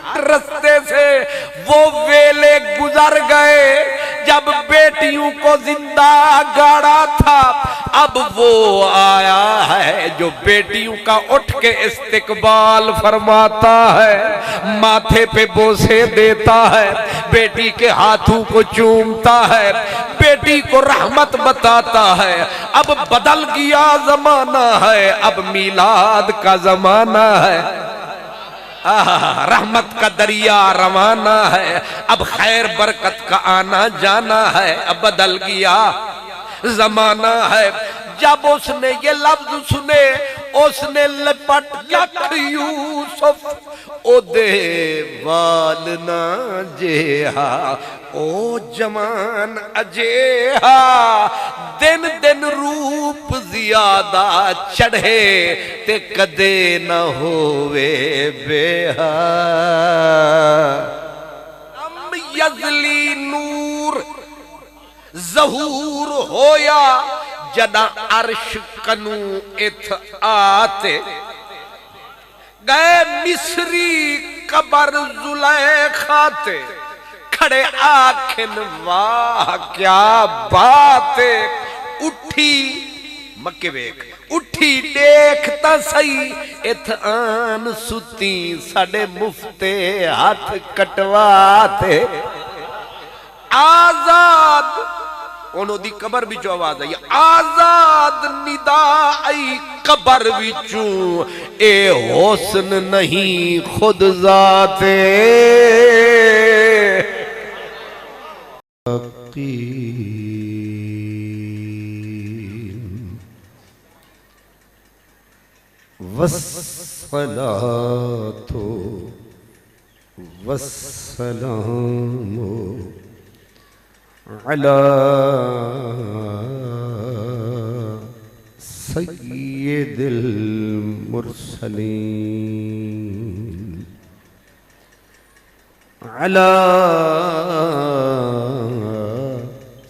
हट रास्ते से वो वेले गुजर गए जब बेटियों को जिंदा गाड़ा था। अब वो आया है जो बेटियों का उठ के इस्तिकबाल फरमाता है, माथे पे बोसे देता है, बेटी के हाथों को चूमता है, बेटी को रहमत बताता है। अब बदल गया जमाना है, अब मिलाद का जमाना है, रहमत का दरिया रवाना है, अब खैर बरकत का आना जाना है, अब बदल गया जमाना है। जब उसने ये लफ्ज सुने उसने लिपट लख यूसुफ ओ दे वाल ना जेहा ओ जमान अजेहा, दिन दिन रूप ज्यादा चढ़े ते कदे न होवे बेहा। अम यजली नूर जहूर होया जदा अर्श कनू इथ आते, गए मिस्री कबर जुलेखाते, खड़े आखिन वाह क्या बात। उठी मक्के वेख उठी देखता सही इथ आन सुती साडे मुफ्ते हाथ कटवाते। आजाद ओनो दी कबर विचों आवाज आई, आजाद निदा आई कबर विचों, ए हुस्न नहीं खुद जाते। वस्सलातो वस्सलामु अला सय्यिदिल मुरसलीन, अला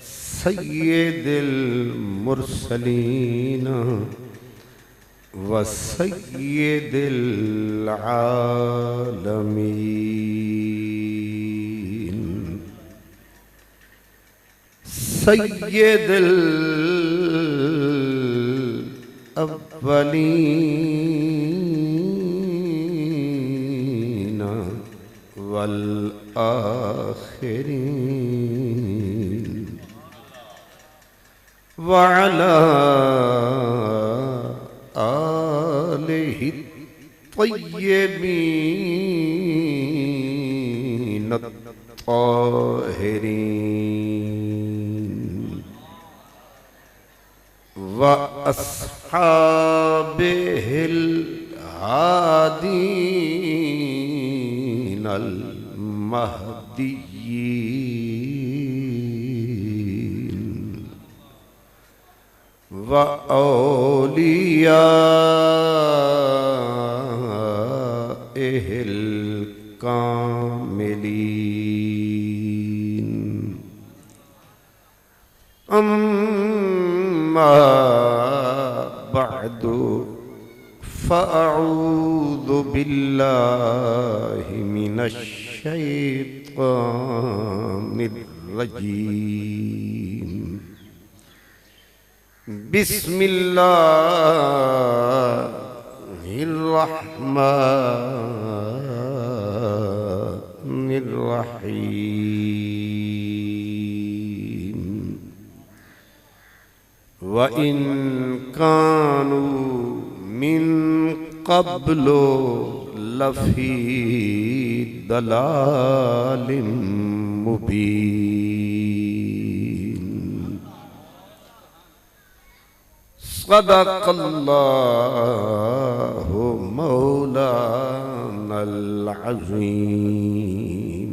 सय्यिदिल मुरसलीन व सय्यिदिल आलमीन, सय्यिदिल अव्वलीन वल आखिरीन, व अला आलिहि तय्यबीन ताहिरीन, व अस्हाबिहिल हादीन अल महदीयीन, व औलियाइहिल कामिलीन। अम्मा बअदु फ़अऊज़ु बिल्लाहि मिनश शैतानिर रजीम। बिस्मिल्लाहिर्रहमानिर्रहीम। व इन कानू मिन क़ब्लु लफ़ी दलालिम मुबीन। सदक़ल्लाहु मौलानल अज़ीम।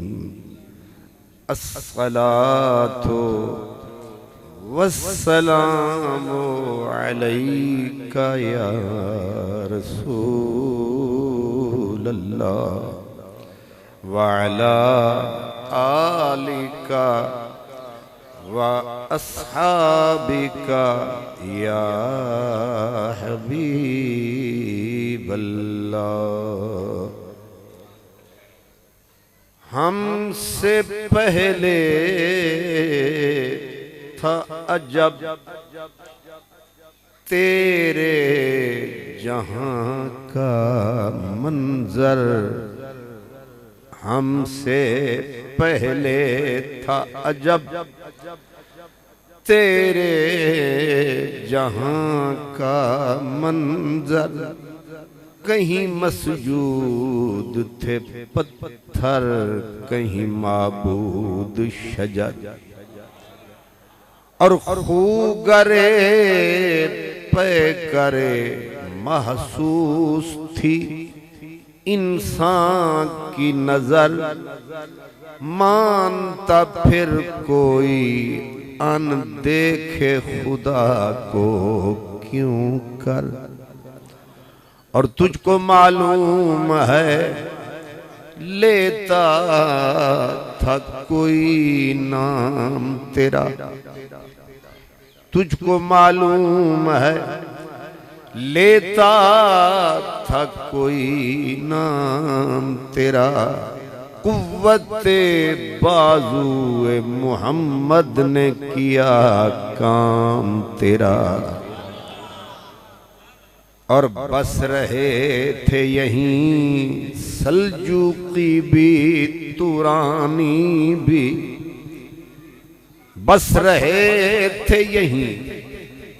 अस्सलातु वस्सलामु अलैका या रसूलल्लाह व अला आलिका व अस्हाबिका या हबीबल्लाह। हमसे पहले था अजब तेरे जहां का मंजर, हमसे पहले था अजब तेरे जहां का मंजर। कहीं मसजूद थे पत्थर, कहीं माबूद शजर, और खूगरे पे करे महसूस थी इंसान की नजर। मानता फिर कोई अनदेखे खुदा को क्यों कर। और तुझको मालूम है लेता था कोई नाम तेरा, तुझको मालूम है लेता था कोई नाम तेरा। कुव्वते बाजुए मोहम्मद ने किया काम तेरा। और बस रहे थे यहीं सल्जूकी भी तुरानी भी, बस रहे थे यहीं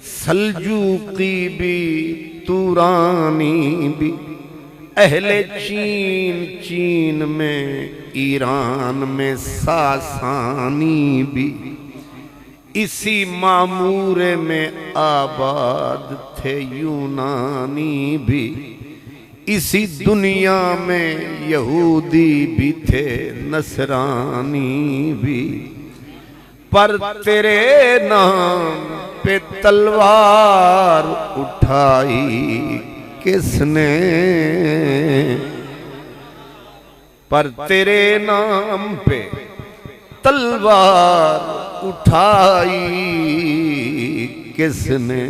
सल्जूकी भी तुरानी भी। अहले चीन चीन में, ईरान में सासानी भी, इसी मामूरे में आबाद थे यूनानी भी। इसी दुनिया में यहूदी भी थे नसरानी भी। पर तेरे नाम पे तलवार उठाई किसने, पर तेरे नाम पे तलवार उठाई किसने।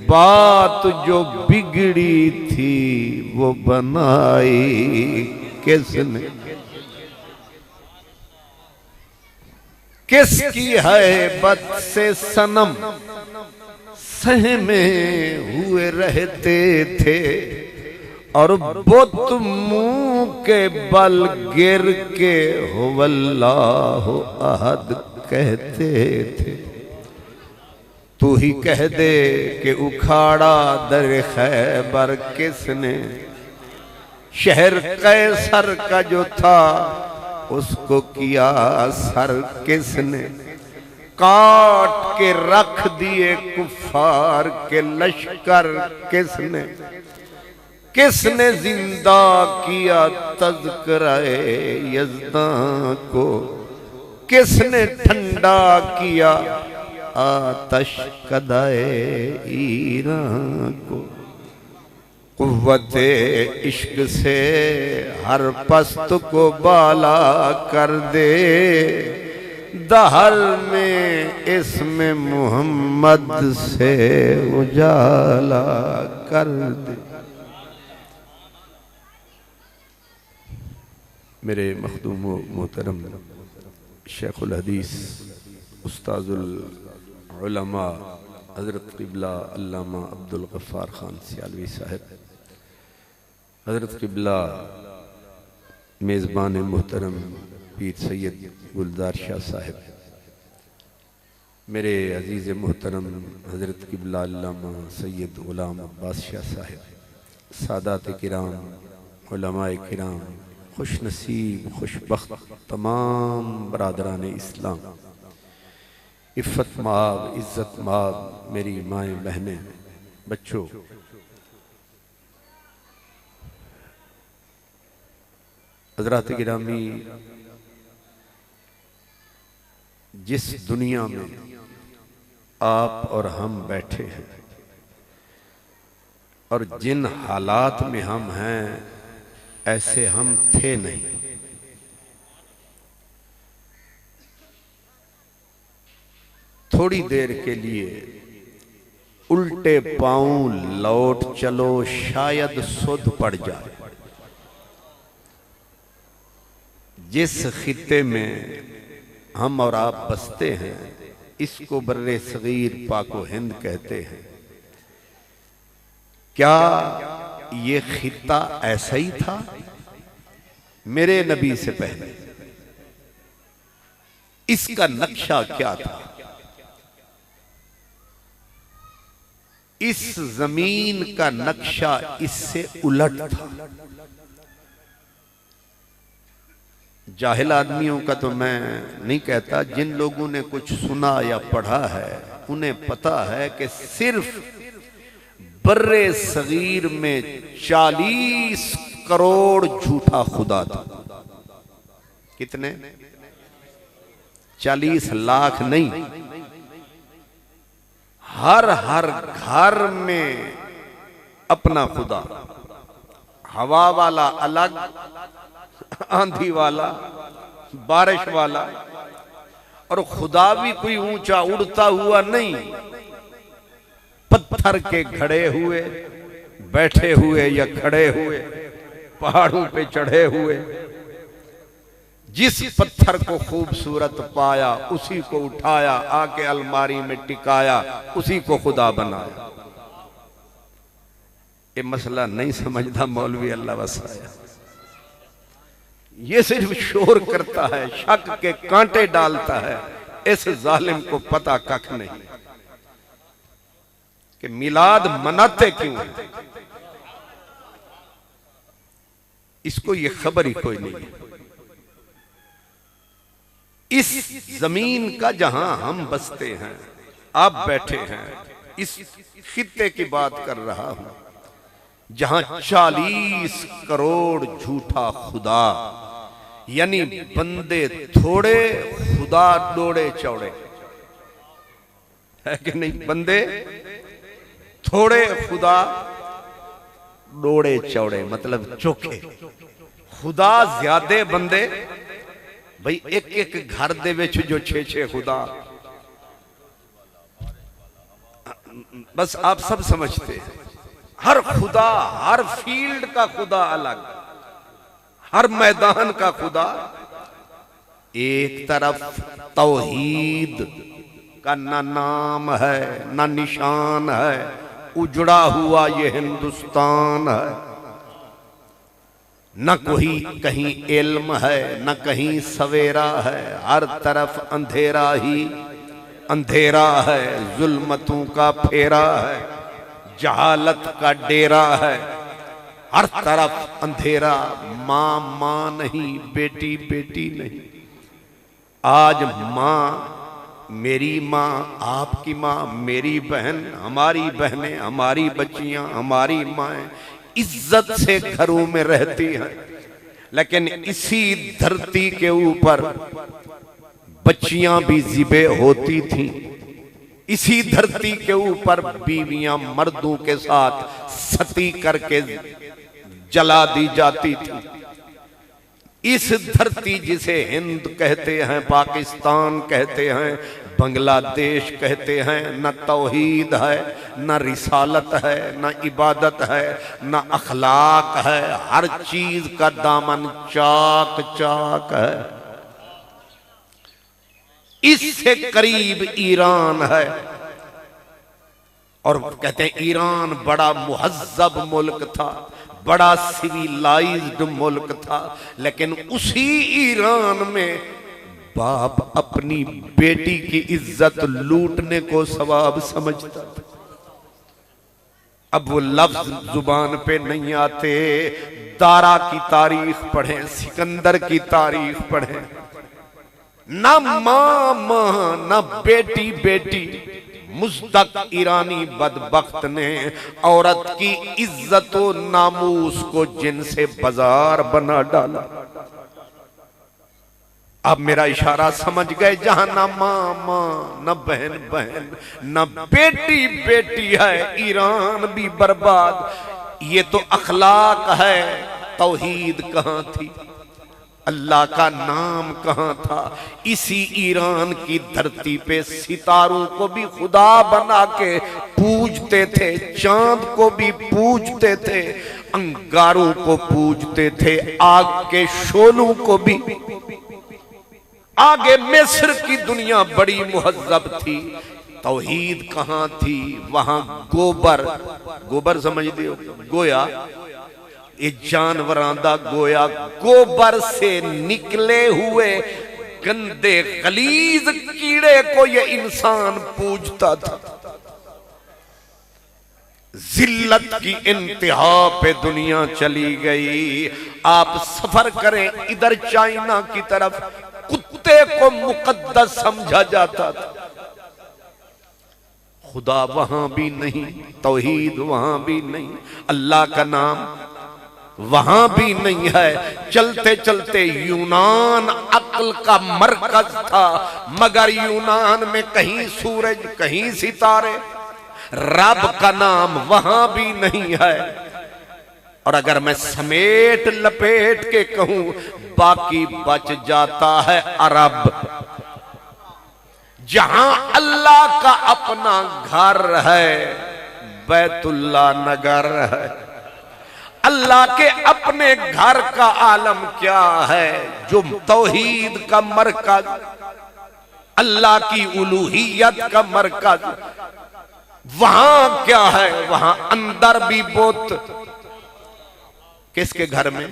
बात जो बिगड़ी थी वो बनाई किसने। किसकी है बद से सनम सहमे हुए रहते थे, और बुत मुंह के बल गिर के हो वल्लाह अहद कहते थे। तू ही कह दे कि उखाड़ा दर खैबर किसने। शहर कैसर का जो था उसको किया सर किसने। काट के रख दिए कुफार के लश्कर किसने। किसने जिंदा किया तज़किरे यज़दां को, किसने ठंडा किया आतश कदाए ईरान को। कुव्वते इश्क से हर पस्त को बाला कर दे, दहर में इसमें मोहम्मद से उजाला कर दे। मेरे मखदूम मोहतरम शेखुल हदीस उस्ताजुल उलमा हज़रत क़िबला अल्लामा अब्दुल गफ़्फ़ार ख़ान सियालवी साहब, हज़रत क़िबला मेज़बान मोहतरम पीर सैयद गुलजार शाह साहब, मेरे अज़ीज़ मोहतरम हज़रत क़िबला अल्लामा सैयद ग़ुलाम अब्बास शाह साहब, सादात किराम, उलमाए किराम, खुश नसीब खुशबख्त तमाम बरादरान इस्लाम, इफ़्फ़त माब इज़्ज़त माब मेरी माएँ बहनें बच्चों, हज़रात गिरामी, जिस दुनिया में आप और हम बैठे हैं और जिन हालात में हम हैं ऐसे हम थे नहीं। थोड़ी देर के लिए उल्टे पांव लौट चलो, शायद सुध पड़ जाए। जिस खित्ते में हम और आप बसते हैं इसको बर्रे सगीर पाको हिंद कहते हैं। क्या ये खित्ता ऐसा ही था मेरे नबी से पहले? इसका नक्शा क्या था? इस जमीन का नक्शा इससे उलट था। जाहिल आदमियों का तो मैं नहीं कहता, जिन लोगों ने कुछ सुना या पढ़ा है उन्हें पता है कि सिर्फ बर्रे सगीर में 40 करोड़ झूठा खुदा था। कितने? 40 लाख नहीं। हर घर में अपना खुदा। हवा वाला अलग, आंधी वाला, बारिश वाला, और खुदा भी कोई ऊंचा उड़ता हुआ नहीं, पत्थर के घड़े हुए, बैठे हुए या खड़े हुए, पहाड़ों पे चढ़े हुए। जिस पत्थर को खूबसूरत पाया उसी को उठाया, आके अलमारी में टिकाया, उसी को खुदा बनाया। ये मसला नहीं समझता मौलवी, अल्लाह वसाया। ये सिर्फ शोर करता है, शक के कांटे डालता है। इस जालिम को पता कख नहीं कि मिलाद मनाते क्यों है। इसको ये खबर ही कोई नहीं है। इस जमीन का जहां हम बसते हैं, आप बैठे हैं, इस खित्ते की बात कर रहा हूं जहां 40 करोड़ झूठा खुदा, यानी बंदे थोड़े, खुदा डोड़े चौड़े, है कि नहीं? बंदे थोड़े, खुदा डोड़े चौड़े, मतलब चोखे। खुदा ज्यादा, बंदे भाई एक एक घर दे विच जो 6-6 खुदा, बस आप सब समझते हैं। हर खुदा, हर फील्ड का खुदा अलग, हर मैदान का खुदा। एक तरफ तौहीद का ना नाम है ना निशान है, उजड़ा हुआ ये हिंदुस्तान है। न कोई कहीं इल्म है, न कहीं सवेरा है, हर तरफ अंधेरा ही अंधेरा है। जुल्मतों का फेरा है, जहालत का डेरा है, हर तरफ अंधेरा। माँ माँ नहीं, बेटी बेटी नहीं। आज माँ, मेरी माँ, आपकी माँ, मेरी बहन, हमारी बहनें, हमारी बच्चियां, हमारी माएँ इज्जत से घरों में रहती हैं, लेकिन इसी धरती के ऊपर बच्चियां भी ज़िबे होती थीं। इसी धरती के ऊपर बीवियां मर्दों के साथ सती करके जला दी जाती थी। इस धरती जिसे हिंद कहते हैं, पाकिस्तान कहते हैं, बांग्लादेश कहते हैं, न तौहीद है, न रिसालत है, न इबादत है, न अखलाक है। हर चीज का दामन चाक चाक है। इससे करीब ईरान है, और कहते हैं ईरान बड़ा मुहज्जब मुल्क था, बड़ा सिविलाइज्ड मुल्क था, लेकिन उसी ईरान में बाप अपनी बेटी की इज्जत लूटने को सवाब समझता था। अब वो लफ्ज जुबान पे नहीं आते। दारा की तारीख पढ़ें, सिकंदर की तारीख पढ़ें। न मां मां, न बेटी बेटी। मुस्तक ईरानी बदबख्त ने औरत की इज्जत और नामूस को जिनसे बाजार बना डाला। अब मेरा इशारा समझ गए, जहां ना मां मां, न बहन बहन, न बेटी बेटी है, ईरान भी बर्बाद। ये तो अखलाक है, तौहीद कहां थी, अल्लाह का नाम कहां था। इसी ईरान की धरती पे सितारों को भी खुदा बना के पूजते थे, चांद को भी पूजते थे, अंगारों को पूजते थे, आग के शोलों को भी। आगे मिस्र की दुनिया बड़ी मुहज्जब थी, तौहीद कहां थी? वहां गोबर, गोबर समझते हो, गोया, ये जानवरां दा गोया, गोबर से निकले हुए गंदे गलीज कीड़े को ये इंसान पूजता था। जिल्लत की इंतहा पे दुनिया चली गई। आप सफर करें इधर चाइना की तरफ, कुत्ते को मुकद्दस समझा जाता था। खुदा वहां भी नहीं, तौहीद वहां भी नहीं, अल्लाह का नाम वहां भी नहीं है। चलते चलते यूनान अक्ल का मरकज था, मगर यूनान में कहीं सूरज कहीं सितारे, रब का नाम वहां भी नहीं है। और अगर मैं समेट लपेट के कहूं, बाकी बच जाता है अरब, जहां अल्लाह का अपना घर है, बैतुल्ला नगर है। अल्लाह के अपने घर का आलम क्या है? जो तौहीद का मरकज, अल्लाह की उलूहियत का मरकज, वहां क्या है? वहां अंदर भी बोत, किसके घर में?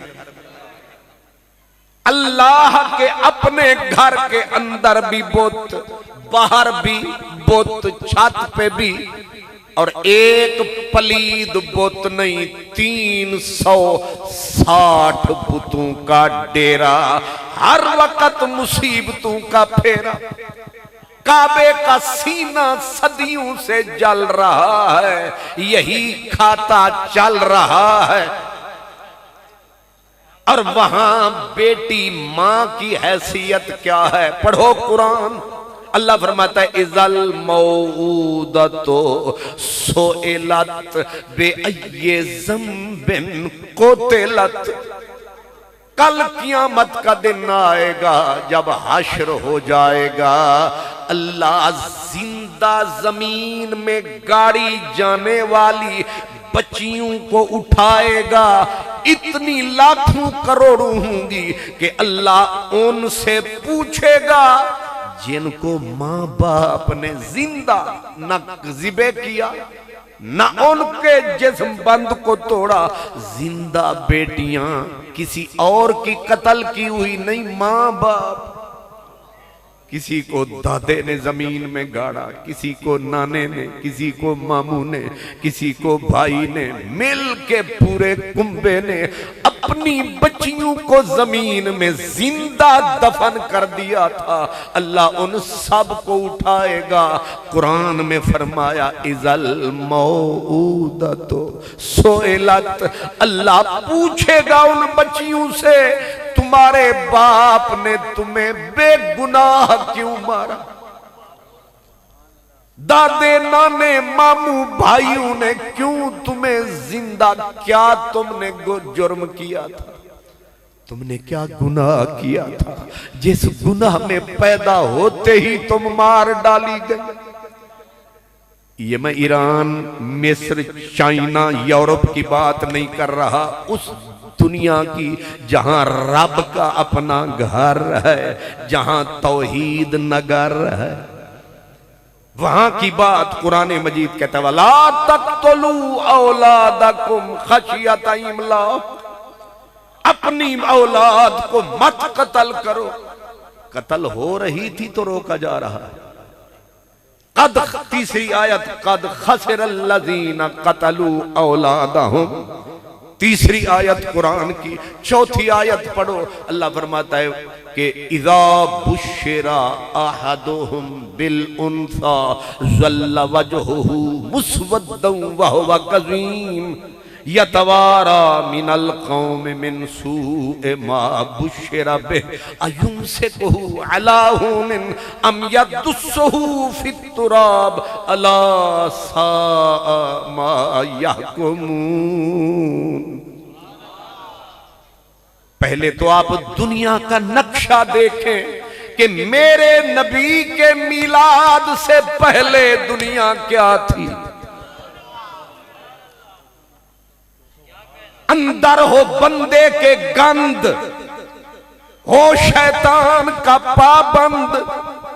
अल्लाह के अपने घर के अंदर भी बोत, बाहर भी बोत, छत पे भी। और एक पलीद बुत नहीं, 360 बुतों का डेरा, हर वक्त मुसीबतों का फेरा। काबे का सीना सदियों से जल रहा है, यही खाता चल रहा है। और वहां बेटी मां की हैसियत क्या है? पढ़ो कुरान। अल्लाह फरमाता है, इज़ल मौऊदतो सोइलत बेअय्यि ज़म्बिन क़ुतिलत। कल कियामत का दिन आएगा जब हश्र हो जाएगा, अल्लाह जिंदा जमीन में गाड़ी जाने वाली बच्चियों को उठाएगा। इतनी लाखों करोड़ों होंगी कि अल्लाह उनसे पूछेगा जिनको माँ बाप ने जिंदा न ज़िबे किया, न उनके जिस्म बंद को तोड़ा। जिंदा बेटियां किसी और की कत्ल की हुई नहीं, माँ बाप। किसी को दादे ने जमीन में गाड़ा, किसी को नाने ने, किसी को मामू ने, किसी को भाई ने, मिल के पूरे कुंबे ने अपनी बच्चियों को जमीन में जिंदा दफन कर दिया था। अल्लाह उन सब को उठाएगा। कुरान में फरमाया, इज़ल मौऊदतो सोइलत। अल्लाह पूछेगा उन बच्चियों से, तुम्हारे बाप ने तुम्हें बेगुनाह क्यों मारा? दादे नाने मामू भाइयों ने क्यों तुम्हें जिंदा, क्या तुमने जुर्म किया था? तुमने क्या गुनाह किया था जिस गुनाह में पैदा होते ही तुम मार डाली गई? ये मैं ईरान, मिस्र, चाइना, यूरोप की बात नहीं कर रहा, उस दुनिया की जहां रब का अपना घर है, जहां तौहीद नगर है, वहां की बात कुरान मजीद कहता है, वला तक़्तुलू औलादकुम खशियत इमलाक। अपनी औलाद को मत कत्ल करो। कत्ल हो रही थी तो रोका जा रहा है। कद, तीसरी आयत, कद खसिरल्लज़ीना क़तलू औलादहुम। तीसरी आयत कुरान की। चौथी आयत पढ़ो, अल्लाह फरमाता है कि इज़ा बुश्शिरा अहदुहुम बिल उन्सा ज़ल्ला वजहुहु मुस्वद्दन व हुवा कज़ीम यतवारा मिनल कौमि मिन सूइ मा बुश्शिरा बिहि अयुमसिकुहु अला हुनिन अम यदुस्सुहु फित तुराब अला साअ मा यहकुमून। पहले तो आप दुनिया का नक्शा देखें कि मेरे नबी के मिलाद से पहले दुनिया क्या थी। अंदर हो बंदे के गंद, हो शैतान का पाबंद,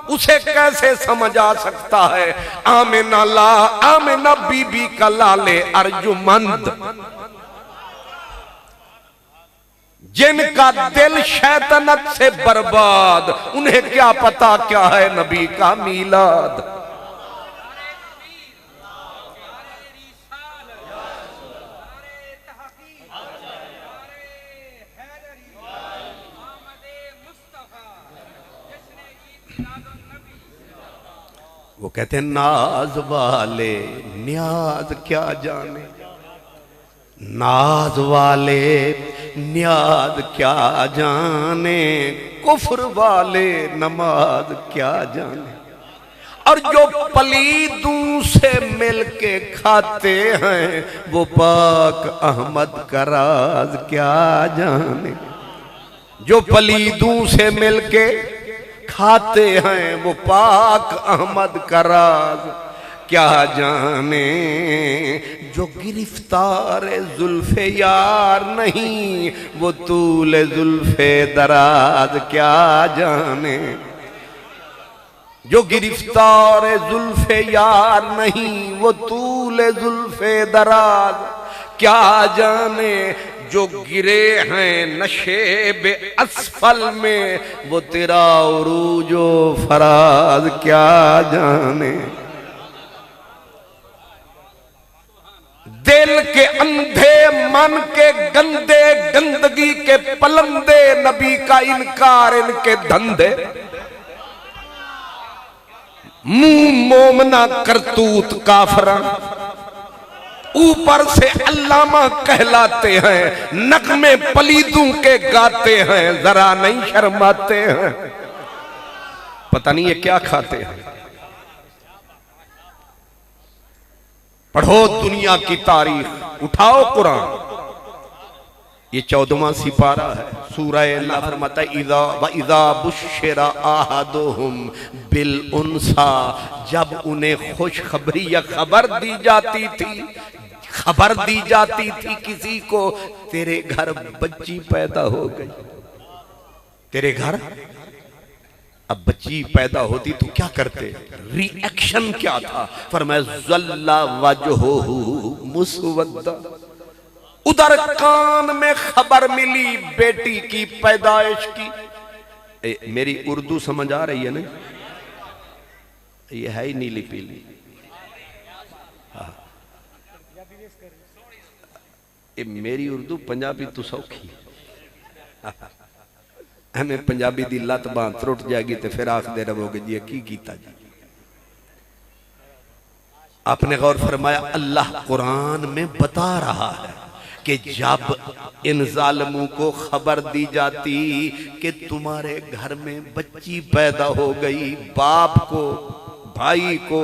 उसे कैसे समझ आ सकता है? आमिना बीबी का लाले अर्जुमंद, जिनका दिल शैतानत से बर्बाद, उन्हें क्या पता क्या है नबी का मीलाद। वो कहते हैं नाज वाले न्याज क्या जाने, नाज वाले न्याज क्या जाने, कुफ्र वाले नमाज क्या जाने। और जो पलीदों से मिलके खाते हैं वो पाक अहमद का राज क्या जाने। जो पलीदों से मिलके खाते हैं वो पाक अहमद का राज क्या जाने। जो गिरफ्तार जुल्फे यार नहीं वो तूल जुल्फे दराज क्या जाने। जो गिरफ्तार जुल्फे यार नहीं वो तूल जुल्फे दराज क्या जाने। जो गिरे हैं नशेब असफल में वो तेरा उरूजो फराज क्या जाने। दिल के अंधे मन के गंदे गंदगी के पलंदे, नबी का इनकार इनके धंधे। मुंह मोमना करतूत काफरा, ऊपर से अल्लामा कहलाते हैं, नगमे पलीदों के गाते हैं, जरा नहीं शर्माते हैं। पता नहीं ये क्या खाते हैं। पढ़ो दुनिया की तारीख, उठाओ कुरान, ये 14वां सिपारा है सूरह। अल्लाह फरमाता है इज़ा बुश्शिरा अहदुहुम बिल उनसा, जब उन्हें खुशखबरी या खबर दी जाती थी, खबर दी जाती थी किसी को, तेरे घर बच्ची पैदा हो गई, तेरे घर अब बच्ची पैदा होती तो क्या करते? रिएक्शन क्या था? फरमाया ज़ल्ला वजहुहु मुस्वद्दा। उधर कान में खबर मिली बेटी की पैदाइश की। मेरी उर्दू समझ आ रही है ना? ये है ही नीली पीली। मेरी उर्दू पंजाबी तो सौखी हमें पंजाबी दी लत बांह त्रुट जाएगी तो फिर आखदे रहोगे जी की कीता जी। आपने गौर फरमाया अल्लाह कुरान में बता रहा है कि जब इन जालिमों को खबर दी जाती कि तुम्हारे घर में बच्ची पैदा हो गई, बाप को, भाई को,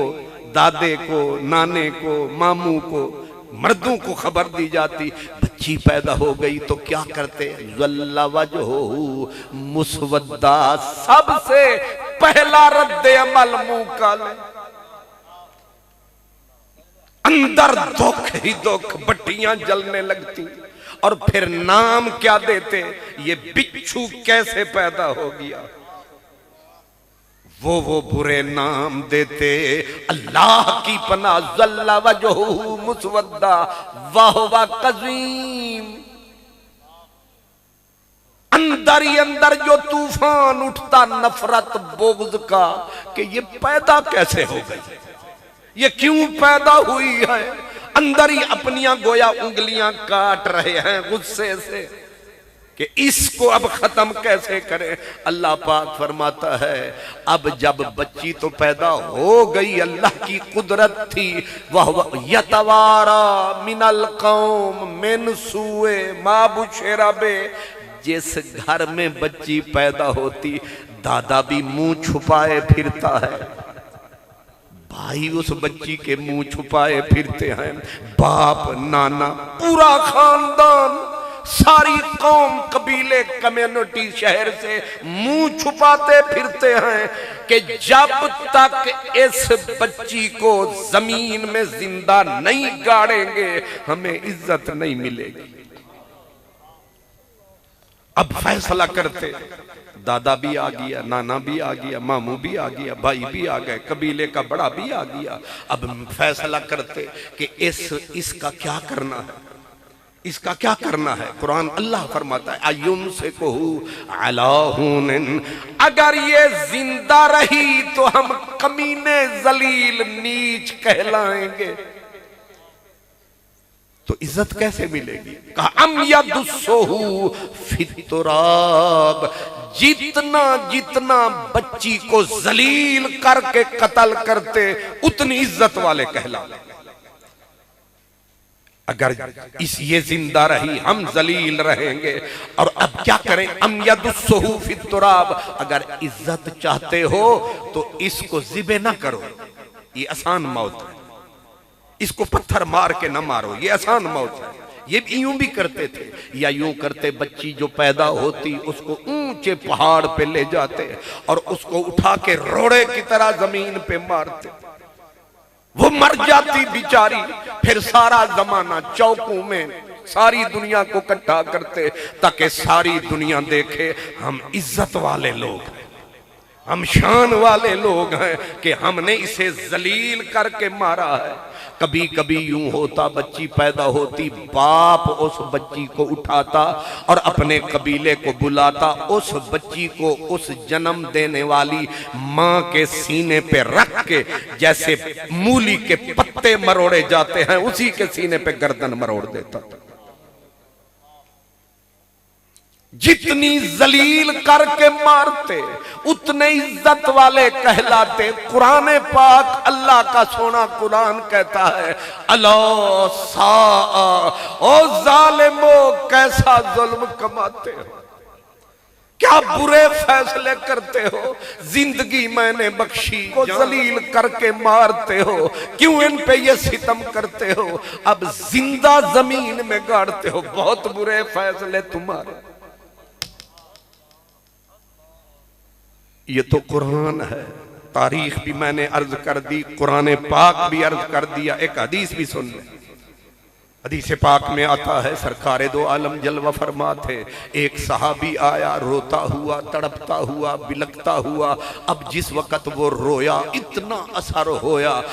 दादे को, नाने को, मामू को, मर्दों को खबर दी जाती बच्ची पैदा हो गई तो क्या करते? ज़ल्ला वजहुहु मुस्वद्दा। सबसे पहला रद्द अमल मुंह काले, अंदर दुख ही दुख, बत्तियां जलने लगती। और फिर नाम क्या देते? ये बिच्छू कैसे पैदा हो गया? वो बुरे नाम देते। अल्लाह की पनाह, ज़ल्ला वजहुहु मुस्वद्दा वहुवा कज़ीम। अंदर ही अंदर जो तूफान उठता नफरत बोग़्ज़ का कि ये पैदा कैसे हो गई, ये क्यों पैदा हुई है। अंदर ही अपनियां गोया उंगलियां काट रहे हैं गुस्से से कि इसको अब खत्म कैसे करें। अल्लाह पाक फरमाता है अब जब बच्ची तो पैदा हो गई, अल्लाह की कुदरत थी, वह यतवारा मिनल कौम मिन सुए मा बुशिरा बे। जिस घर में बच्ची पैदा होती दादा भी मुंह छुपाए फिरता है, भाई उस बच्ची के मुंह छुपाए फिरते हैं, बाप, नाना, पूरा खानदान, सारी कौम, कबीले, कम्युनिटी, शहर से मुंह छुपाते फिरते हैं कि जब तक इस बच्ची को जमीन में जिंदा नहीं गाड़ेंगे हमें इज्जत नहीं मिलेगी। अब फैसला करते, दादा भी आ गया, नाना भी आ गया, मामू भी आ गया, भाई भी आ गए, कबीले का बड़ा भी आ गया। अब फैसला करते कि इसका क्या करना है, इसका क्या करना है। कुरान अल्लाह फरमाता है अयुम से कहू अलाहुन, अगर ये जिंदा रही तो हम कमीने जलील नीच कहलाएंगे। तो इज्जत कैसे मिलेगी? कहा अम यदुस्सोहु फितुराब, जितना जितना बच्ची को जलील करके कत्ल करते उतनी इज्जत वाले कहला। अगर इस ये जिंदा रही हम जलील रहेंगे। और अब क्या करें? अम यदुस्सोहु फितुराब, अगर इज्जत चाहते हो तो इसको जिबे ना करो, ये आसान मौत है। इसको पत्थर मार के ना मारो, ये आसान मौत है। ये यूं भी करते थे, या यूं करते बच्ची जो पैदा होती उसको ऊंचे पहाड़ पे ले जाते और उसको उठा के रोड़े की तरह जमीन पे मारते, वो मर जाती बेचारी। फिर सारा जमाना चौकों में सारी दुनिया को इकट्ठा करते ताकि सारी दुनिया देखे हम इज्जत वाले लोग हैं, हम शान वाले लोग हैं कि हमने इसे जलील करके मारा है। कभी कभी यूं होता, बच्ची पैदा होती, बाप उस बच्ची को उठाता और अपने कबीले को बुलाता, उस बच्ची को उस जन्म देने वाली मां के सीने पे रख के जैसे मूली के पत्ते मरोड़े जाते हैं उसी के सीने पे गर्दन मरोड़ देता। जितनी जलील करके मारते उतने इज्जत वाले कहलाते। कुरान पाक अल्लाह का सोना कुरान कहता है अला सा, ओ जालिमो कैसा जुल्म कमाते हो, क्या बुरे फैसले करते हो। जिंदगी मैंने बख्शी को जलील करके मारते हो, क्यों इन पे ये सितम करते हो। अब जिंदा जमीन में गाड़ते हो, बहुत बुरे फैसले तुम्हारे। ये तो कुरान है, तारीख भी मैंने अर्ज कर दी, कुरान पाक भी अर्ज कर दिया। एक हदीस भी सुन ले। हदीस पाक में आता है सरकारे दो आलम जलवा फरमा थे, एक सहाबी आया रोता हुआ, तड़पता हुआ, बिलखता हुआ। अब जिस वक्त वो रोया इतना असर होया,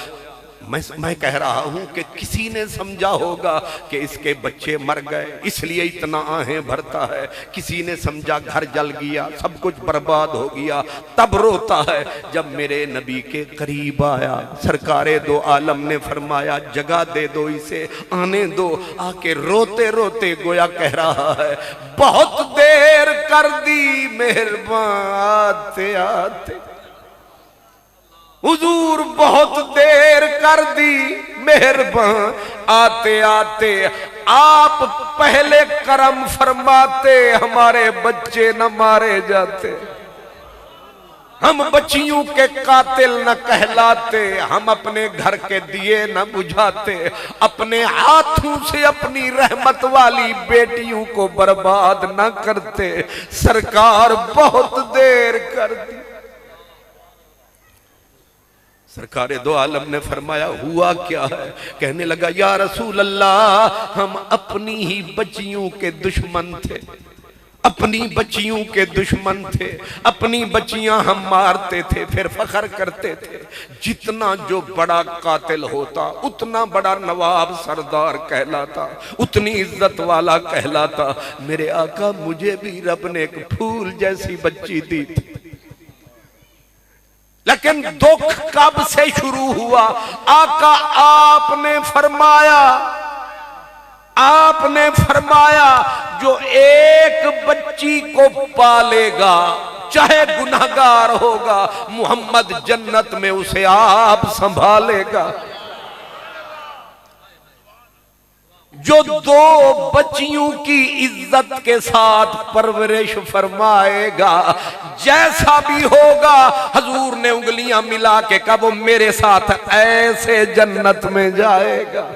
मैं कह रहा हूं कि किसी ने समझा होगा कि इसके बच्चे मर गए इसलिए इतना आहें भरता है। किसी ने समझा घर जल गया, सब कुछ बर्बाद हो गया, तब रोता है। जब मेरे नबी के करीब आया, सरकारे दो आलम ने फरमाया जगह दे दो, इसे आने दो। आके रोते रोते गोया कह रहा है बहुत देर कर दी मेहरबान आते आते, हुजूर बहुत देर कर दी मेहरबान आते आते, आप पहले करम फरमाते हमारे बच्चे न मारे जाते, हम बच्चियों के कातिल न कहलाते, हम अपने घर के दिए न बुझाते, अपने हाथों से अपनी रहमत वाली बेटियों को बर्बाद न करते। सरकार बहुत देर कर दी। सरकारे दो आलम ने फरमाया हुआ क्या है? कहने लगा या रसूल अल्लाह, हम अपनी ही बच्चियों के दुश्मन थे, अपनी बच्चियों के दुश्मन थे, अपनी बच्चियां हम मारते थे, फिर फख्र करते थे। जितना जो बड़ा कातिल होता उतना बड़ा नवाब सरदार कहलाता, उतनी इज्जत वाला कहलाता। मेरे आका मुझे भी रब ने एक फूल जैसी बच्ची दी थी, लेकिन दुख कब से शुरू हुआ? आका आपने फरमाया जो एक बच्ची को पालेगा चाहे गुनहगार होगा, मोहम्मद जन्नत में उसे आप संभालेगा। जो दो बच्चियों की इज्जत के साथ परवरिश फरमाएगा, जैसा भी होगा, हजूर ने उंगलियां मिला के कहा वो मेरे साथ ऐसे जन्नत में जाएगा।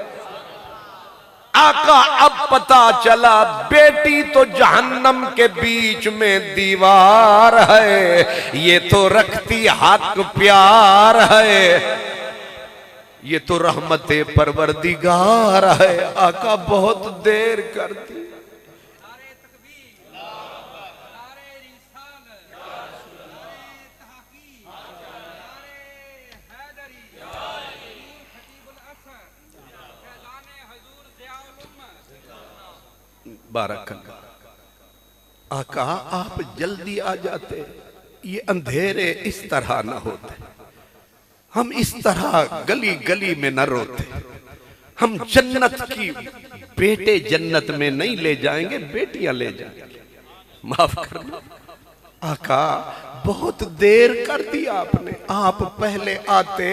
आका अब पता चला बेटी तो जहन्नम के बीच में दीवार है, ये तो रखती हक प्यार है, ये तो रहमते परवरदिगार है। आका बहुत देर कर दी। बारकल्लाह। आका आप जल्दी आ जाते, ये अंधेरे इस तरह न होते, हम इस तरह गली गली में न रोते। हम जन्नत की बेटे जन्नत में नहीं ले जाएंगे, बेटियां ले जाएंगे। माफ करना आका, बहुत देर कर दी आपने। आप पहले आते,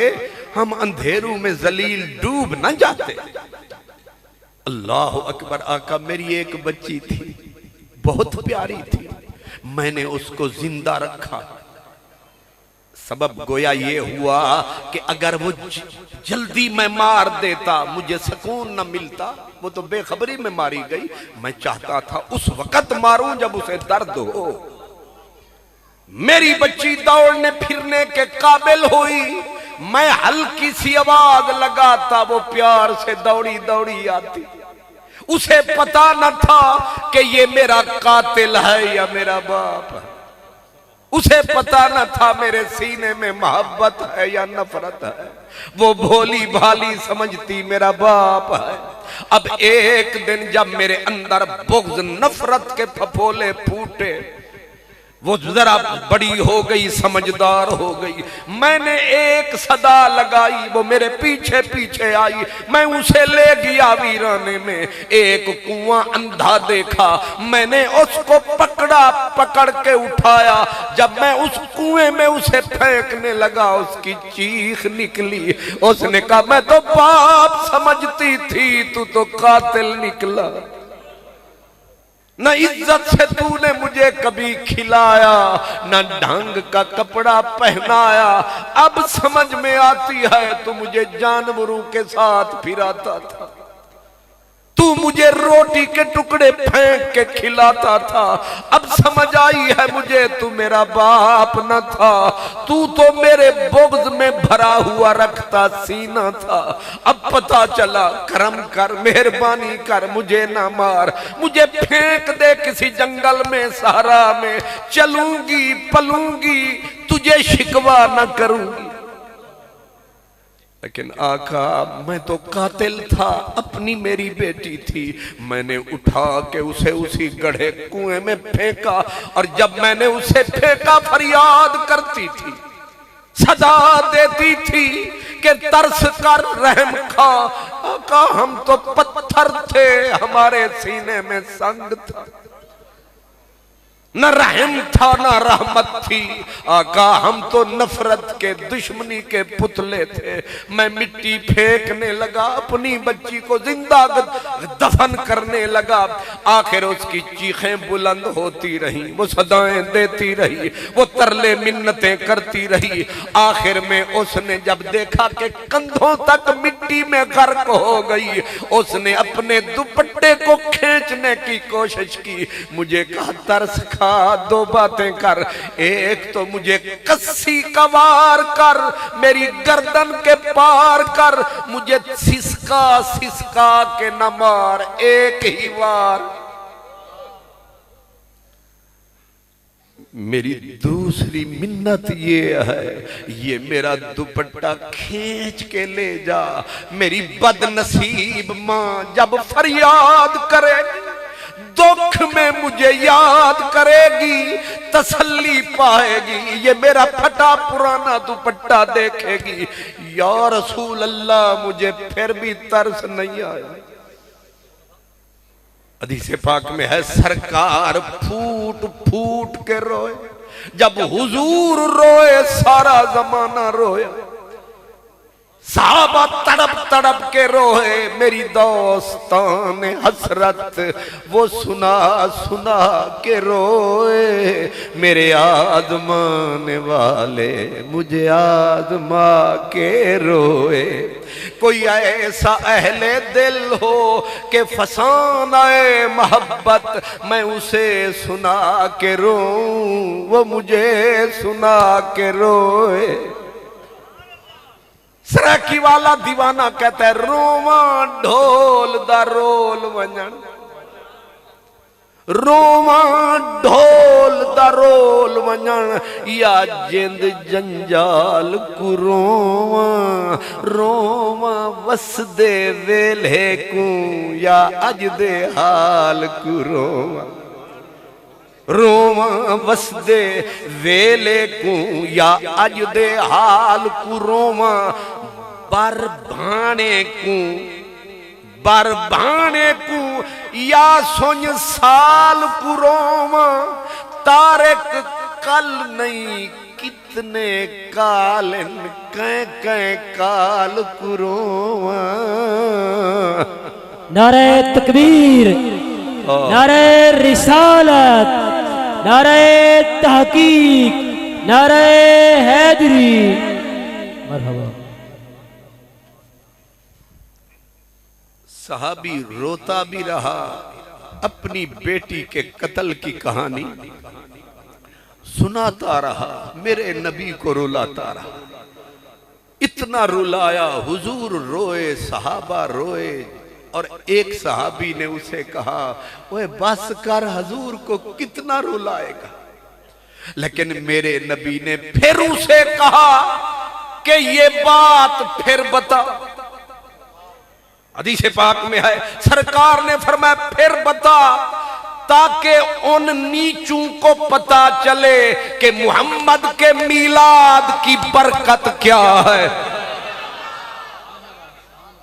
हम अंधेरों में जलील डूब न जाते। अल्लाह अकबर। आका, मेरी एक बच्ची थी, बहुत प्यारी थी, मैंने उसको जिंदा रखा। सबब गोया ये हुआ कि अगर वो जल्दी मैं मार देता, मुझे सुकून न मिलता। वो तो बेखबरी में मारी गई, मैं चाहता था उस वक्त मारूं जब उसे दर्द हो। मेरी बच्ची दौड़ने फिरने के काबिल हुई, मैं हल्की सी आवाज लगाता, वो प्यार से दौड़ी दौड़ी आती। उसे पता न था कि ये मेरा कातिल है या मेरा बाप है। उसे पता न था मेरे सीने में मोहब्बत है या नफरत है। वो भोली भाली समझती मेरा बाप है। अब एक दिन जब मेरे अंदर बुग़्ज़ नफरत के फफोले फूटे, वो जरा बड़ी हो गई, समझदार हो गई, मैंने एक सदा लगाई, वो मेरे पीछे पीछे आई। मैं उसे ले गया वीराने में, एक कुआं अंधा देखा, मैंने उसको पकड़ा, पकड़ के उठाया। जब मैं उस कुएं में उसे फेंकने लगा, उसकी चीख निकली। उसने कहा, मैं तो बाप समझती थी, तू तो कातिल निकला। न इज्जत से तूने मुझे कभी खिलाया, न ढंग का कपड़ा पहनाया। अब समझ में आती है, तू मुझे जानवरों के साथ फिराता था। तू मुझे रोटी के टुकड़े फेंक के खिलाता था। अब समझ आई है मुझे, तू मेरा बाप न था। तू तो मेरे बुग़्ज़ में भरा हुआ रखता सीना था। अब पता चला, करम कर, मेहरबानी कर, मुझे ना मार, मुझे फेंक दे किसी जंगल में, सहारा में, चलूंगी पलूंगी, तुझे शिकवा न करूंगी। लेकिन आका, मैं तो कातिल था, अपनी मेरी बेटी थी। मैंने उठा के उसे उसी गड्ढे कुएं में फेंका, और जब मैंने उसे फेंका, फरियाद करती थी, सदा देती थी कि तरस कर, रहम खा। आका, हम तो पत्थर थे, हमारे सीने में संग था, न रहम था न रहमत थी। आका, हम तो नफरत के, दुश्मनी के पुतले थे। मैं मिट्टी फेंकने लगा, अपनी बच्ची को जिंदा दफन करने लगा। आखिर उसकी चीखें बुलंद होती रही, वो सदाएं देती रही, वो तरले मिन्नतें करती रही। आखिर में उसने जब देखा कि कंधों तक मिट्टी में गर्क हो गई, उसने अपने दुपट्टे को खींचने की कोशिश की। मुझे कहा, तरस खा, दो बातें कर। एक तो मुझे कस्सी का वार कर, मेरी गर्दन के पार कर, मुझे सिसका सिसका के न मार, एक ही वार। मेरी दूसरी मिन्नत ये है, ये मेरा दुपट्टा खींच के ले जा। मेरी बदनसीब मां जब फरियाद करेगी, दुख में मुझे याद करेगी, तसल्ली पाएगी, ये मेरा फटा पुराना दुपट्टा देखेगी। या रसूल अल्लाह, मुझे फिर भी तरस नहीं आया। हदीस पाक में है, सरकार फूट फूट के रोए, जब हुजूर रोए सारा जमाना रोया। साहबा तड़प तड़प के रोए, मेरी दोस्तान हसरत वो सुना सुना के रोए। मेरे आजमाने वाले मुझे आजमा के रोए। कोई ऐसा अहले दिल हो कि फसानाए मोहब्बत, मैं उसे सुना के रोऊं, वो मुझे सुना के रोए। सराकी वाला दीवाना कहता है, रोवा ढोल दा रोल वंजन, रोवा ढोल दरोल वञण या जिंद जंजाल को रोवा रोवा वसदे वेले को या अज दे हाल को रोवा रोवा वसदे वेले को या अज दे हाल को रोवा बरभाने को या सोन साल को रोवा तारक कल नहीं कितने काल कै काल को रोवा। नारे तकबीर, नारे रिसालत, नारे तहकीक, नारे हैदरी। मरहबा। सहाबी रोता भी रहा, अपनी बेटी के कत्ल की कहानी सुनाता रहा, मेरे नबी को रुलाता रहा। इतना रुलाया, हुजूर रोए, सहाबा रोए, और एक सहाबी ने उसे कहा, ओए बस कर, हुजूर को कितना रुलाएगा। लेकिन मेरे नबी ने फिर उसे कहा कि ये बात फिर बता। हदीस पाक में है, सरकार ने फरमाया फिर बता, ताकि उन नीचों को पता चले कि मोहम्मद के मीलाद की बरकत क्या है।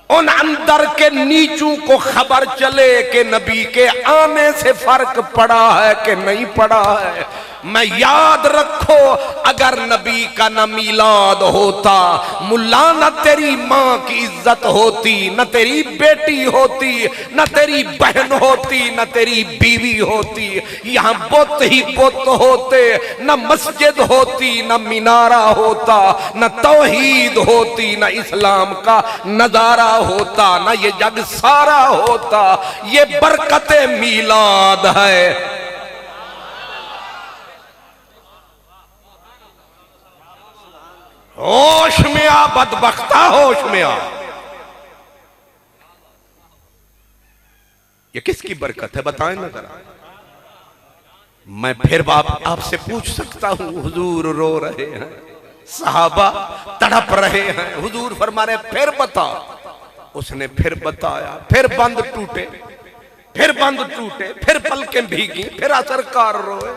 उन अंदर के नीचों को खबर चले कि नबी के आने से फर्क पड़ा है कि नहीं पड़ा है। मैं याद रखो, अगर नबी का न मीलाद होता, मुल्ला न तेरी मां की इज्जत होती, न तेरी बेटी होती, न तेरी बहन होती, न तेरी बीवी होती। यहां बुत ही बुत होते, न मस्जिद होती, न मीनारा होता, न तौहीद होती, न इस्लाम का नजारा होता, न ये जग सारा होता। ये बरकते मीलाद है। होश में आ बदबख्ता, होश में आ। ये किसकी बरकत है बताएं ना जरा। मैं फिर आपसे पूछ सकता हूं, हुजूर रो रहे हैं, सहाबा तड़प रहे हैं, हुजूर फरमा रहे फिर बता। उसने फिर बताया, फिर बंद टूटे, फिर बंद टूटे, फिर पलकें भीगी, फिर असरकार रोए।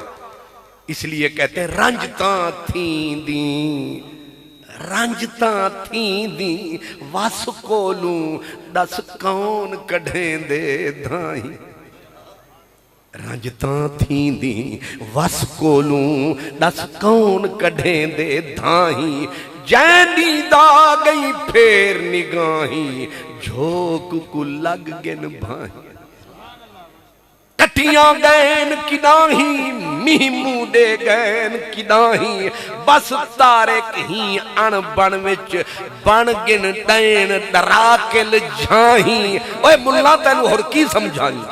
इसलिए कहते हैं रंजता थी दी, रंजता थी दी वस कोलू, दस कौन कढ़ें दे धाई। रंजता थी दी वस कोलू, दस कौन कढ़ें दे धाई। जैनी दा गई फेर निगाही, झोंक को लग गिन भाई। कटियां गैन किनाही, मीमू दे गैन किनाही, बस तारे कहीं अण बन विच बन गिन डैन डरा के लजाही। ओए मुल्ला तेनू होर की समझाई।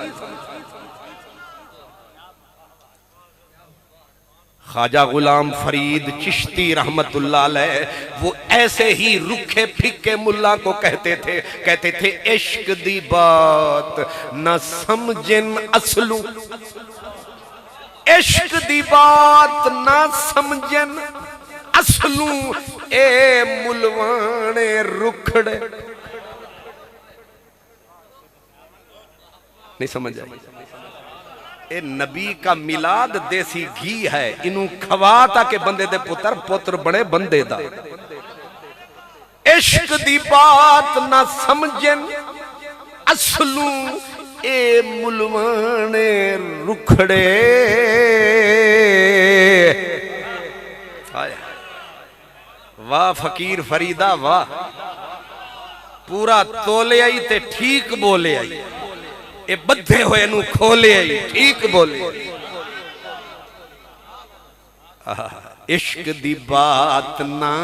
ख्वाजा गुलाम फरीद चिश्ती रहमतुल्लाह अलैह वो ऐसे ही रुखे फिक्के मुल्ला को कहते थे इश्क दी बात न समझन असलू, इश्क दी बात न समझन असलू, ए मुलवाने रुखड़े। नहीं समझ आई। ए नबी का मिलाद देसी घी है, इनू खवा ताकि बंदे दे पुत्र पुत्र बड़े बंदे दा। इश्क दी बात ना समझन असलू, ए मुलवाने रुखड़े। वाह फकीर फरीदा वाह, पूरा तोले आई ते ठीक बोले आई। ए बद्धे होए नू खोले आई, ठीक बोले। इश्क दी बात ना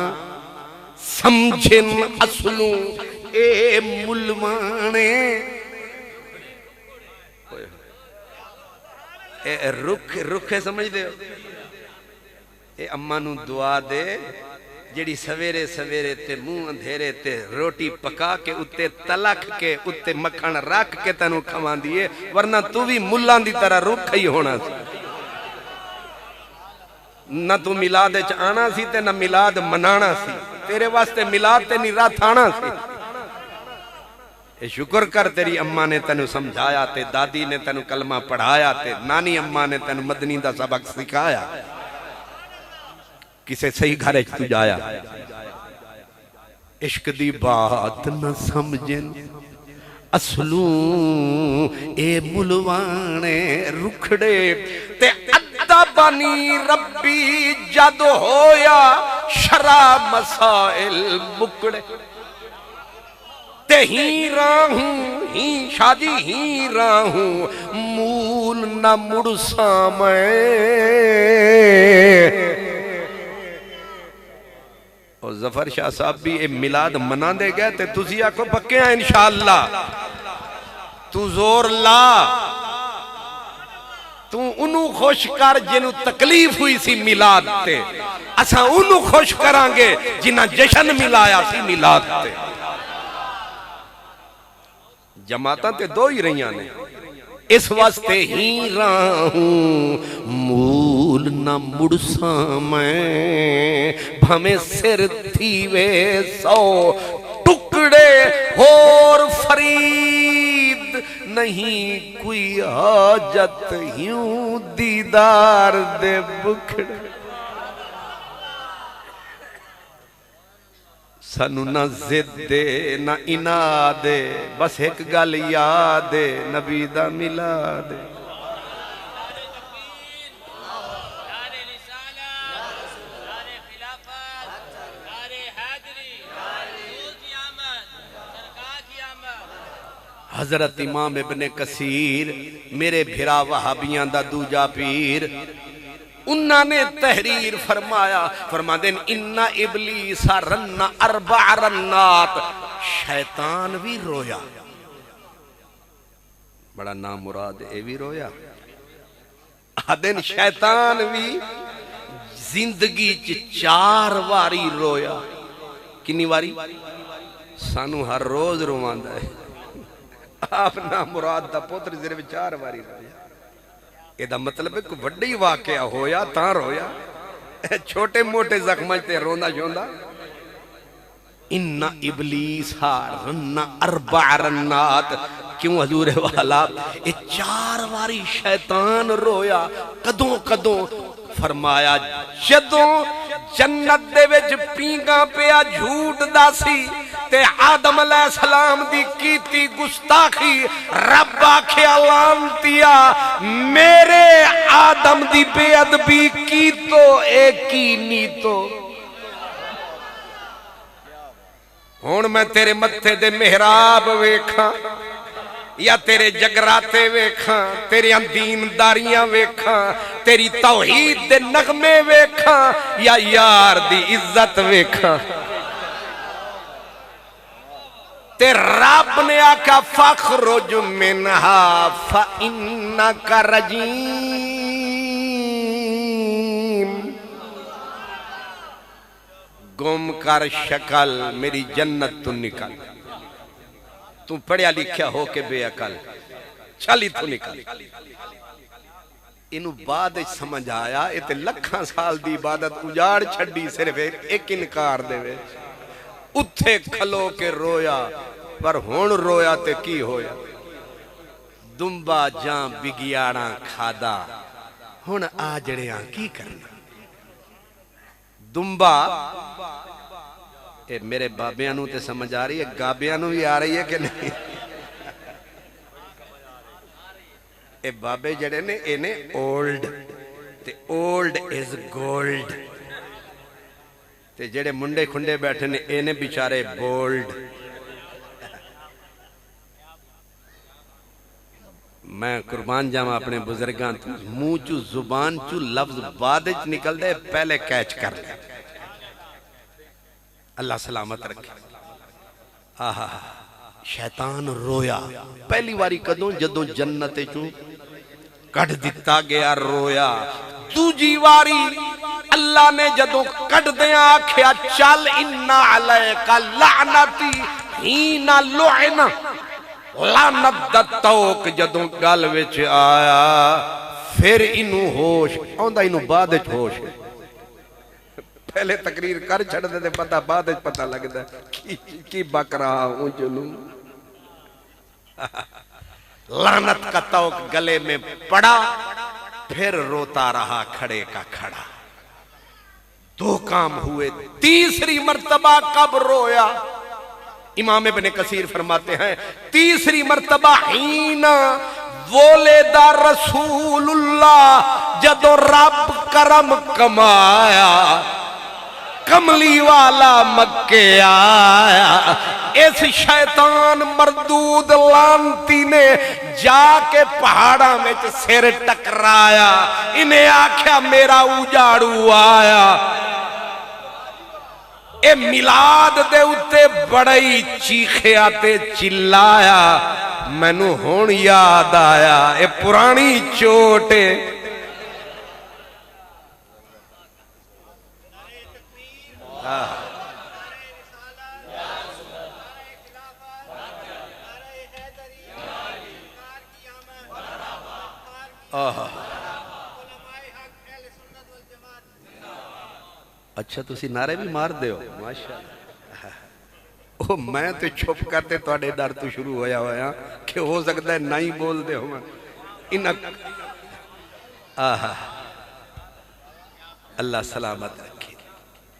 समझन असलू, ए मुलवाने। ए रुखे समझ दे। ए अम्मा नू दुआ दे जेड़ी सवेरे सवेरे ते मुंह अंधेरे ते रोटी पका के उत्ते तलख के उत्ते मक्खन रख के तेनू खवांदी है, वरना तू भी मुल्लां दी तरह रुख ही होना सी। न तू मिलाद च आना सी ते न मिलाद मनाना सी। तेरे वास्ते मिलाद ते नहीं रात आना सी। शुक्र कर तेरी अम्मा ने तेन समझाया, ते दादी ने तेन कलमा पढ़ाया, ते नानी अम्मा ने तेन मदनी का सबक सिखाया, किसे सही घर तू जाया। इश्क दी बात न समझन असलू ए मुलवाने रुखड़े, ते अद्दा बनी रब्बी जद होया शराब मसाइल मुकड़े। ते ही राहूं ही शादी ही राहूं मूल न मुड़सा मैं। और जफर शाह साहब भी ये मिलाद मना दे गए, ते तुसी आखो पक्के हैं इंशाअल्लाह। तू जोर ला, तू उन्हों खुश कर जिन्हों तकलीफ हुई सी मिलाद ते, असा उन्हों खुश करांगे जिन्हें जश्न मिलाया सी मिलाद ते। जमाता ते दो ही रही ने, इस वास्ते ही राहूं मूल न मुड़सा मैं। भमे सिर थीवे 100 टुकड़े होर फरीद नहीं कोई हाजत यूं दीदार दे बुखड़े। सानू ना जिद दे ना इनाद दे, बस एक गल याद दे नबी दा मिलाद दे। हजरत इमाम इब्ने कसीर मेरे भिरा वहाबियां दा दूजा पीर, उन्होंने तहरीर फरमाया, फरमाते इन्ना इबलीसा रन्ना अरबा रन्नात, शैतान भी रोया। बड़ा नाम मुराद ए भी रोया। आदन शैतान भी जिंदगी च 4 बारी रोया। कितनी बारी? सानू हर रोज रोवांदा है। आप ना मुराद दा पुत्र सिर्फ 4 बारी रोया। एदा मतलब कोई वड्डी वाकया होया तां रोया, छोटे मोटे जख्म ते रोंदा शोंदा। इन्ना इबलीस रन्ना अरबा रन्नात, क्यों हजूर वाला ये 4 बारी शैतान रोया। कदों कदों? फरमाया जदों जन्नत दे विच पींगा पिया झूठ दासी ते आदम अलैहिस्सलाम दी कीती गुस्ताखी, रब आखिया लानतिया मेरे आदम दी बेअदबी की तो एक की नी तो। हुण मैं तेरे मत्थे दे मेहराब वेखा या तेरे जगराते वेखा, तेरी दीनदारियां वेखा, तेरी तौहीद दे नगमे वेखा, या यार दी इज्जत वेखा। ते रब ने आखा फखरुज मिनहा फइन्नका रजीम। गुम कर शक्ल मेरी जन्नत तू निकल। तू पढ़िया लिखिया हो के बेअकल, चल इथों निकल। इनू बाद समझ आया ये ते लखां साल दी इबादत उजाड़ छड़ी सिर्फ एक इनकार दे विच। उत्थे खलो के रोया, पर हुण रोया ते की होया? दुंबा जां बिगियाड़ा खादा, हुण आ जड़ियां की करना? दुंबा ए मेरे बाबियां नू ते समझ आ रही है, गाबियां नू भी आ रही है कि नहीं? ए बाबे जड़े ने इने ओल्ड, ते ओल्ड इज गोल्ड, ते जड़े मुंडे खुंडे बैठे ने इने बेचारे बोल्ड। मैं कुर्बान जावा अपने बुजुर्गां तो, मुंह चू जुबान चू लफ्ज बाद च निकलदे, पहले कैच कर ले। अल्लाह सलामत रखे। आहा शैतान रोया पहली बारी कदों? जदों जन्नत चू कढ़ दिता गया रोया। दूजी वारी अल्लाह ने जदों कटदियां आख्या चल इन्ना अलैका लानती हीना लुअना, लानत दा तौक जदों गल विच आया फिर इनू होश आउंदा, इनू बाद विच होश है। पहले तकरीर कर छड़दे ते पता बाद विच पता लगदा की बक रहा हूं जुलूम। लानत का तौक गले में पड़ा, फिर रोता रहा खड़े का खड़ा। दो काम हुए, तीसरी मर्तबा कब रोया? इमाम इब्ने कसीर फरमाते हैं तीसरी मर्तबा हीना वोलेदा रसूलुल्लाह, जदों रब करम कमाया कमली वाला मक्के आया। इस शैतान मरदूद लानती ने जाके पहाड़ा में सिर टकराया, इन्हें आख्या मेरा उजाड़ू आया। ए मिलाद दे उत्ते बड़ई चीखिया ते चिल्लाया, मैनू हुण याद आया ए पुरानी चोट। अच्छा तुसी नारे भी मार दे हो माशाअल्लाह। ओ मैं तो चुप करते तुहाडे डर तो शुरू होया होया कि हो सकता है नहीं बोल दे हो। अल्लाह सलामत रखे।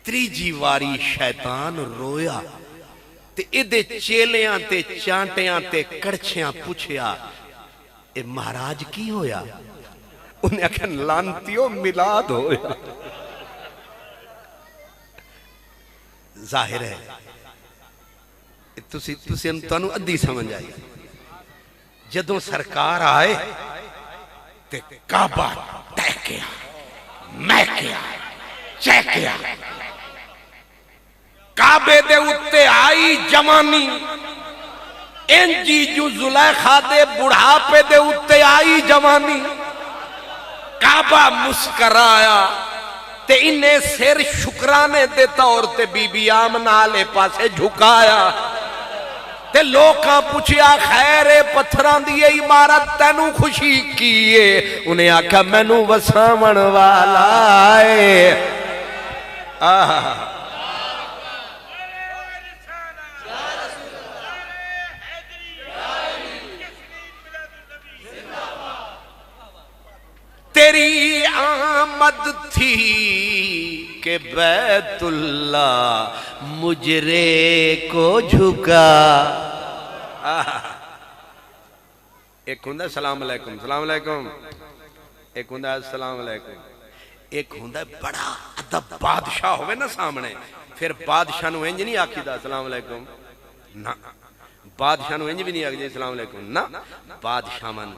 त्रीजी वारी शैतान रोया ते इदे चेलियां ते चांटियां ते कड़छियां पुछया ए महाराज की होया? उन्हें आख्या लानतियो मिलाद होया। जाहिर है तुहानू अद्धी समझ आई। जदों सरकार आए ते काबा टहकिया महकिया चहकिया, काबे दे उत्ते आई जवानी इंजी जू जुलैखा दे बुढ़ापे दे उत्ते आई जवानी। काबा मुस्कराया ते इन्हें सिर शुकराने दे तौर ते बीबी आमना आले पासे झुकाया ते लोकां पुछया खैर पत्थरां दी इमारत तैनू खुशी की है? उन्हें आख्या मैनू वसावण वाला है। तेरी आमद थी के बैतुल्ला मुजरे को झुका। एक हुंदा सलाम अलैकुम सलाम अलैकुम, एक हुंदा अस्सलाम अलैकुम, एक हुंदा बड़ा अदब बादशाह होवे ना सामने, फिर बादशाह नू इंज नहीं आखीदा सलाम अलैकुम ना, बादशाह नू इंज भी नहीं आखदे सलाम अलैकुम ना, बादशाह मन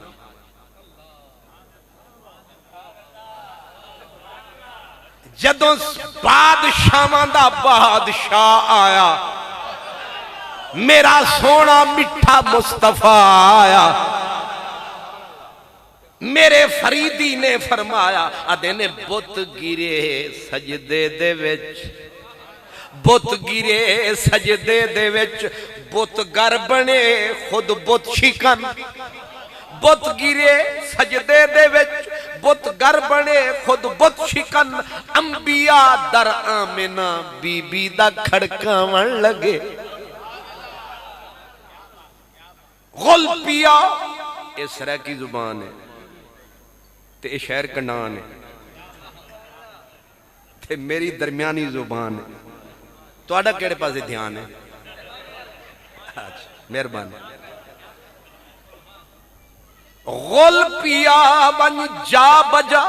जदों बादशाहां दा बादशाह आया, मेरा सोना मिठा मुस्तफा आया। मेरे फरीदी ने फरमाया आदे ने बुत गिरे सजदे दे विच, बुत गिरे सजदे दे विच, बुत गर बने खुद बुत शिकन, बुत गिरे सजदे दे विच, बुत गर बने खुद बुत शिकन। अंबिया दर आमिना बीबी दा खड़कावण लगे। गुल पिया इस तरह की जुबान है ते शहर कनान है ते मेरी दरमियानी जुबान है। तुहाडा केड़े पासे ध्यान है? मेहरबानी। गुल पिया बन जा बजा,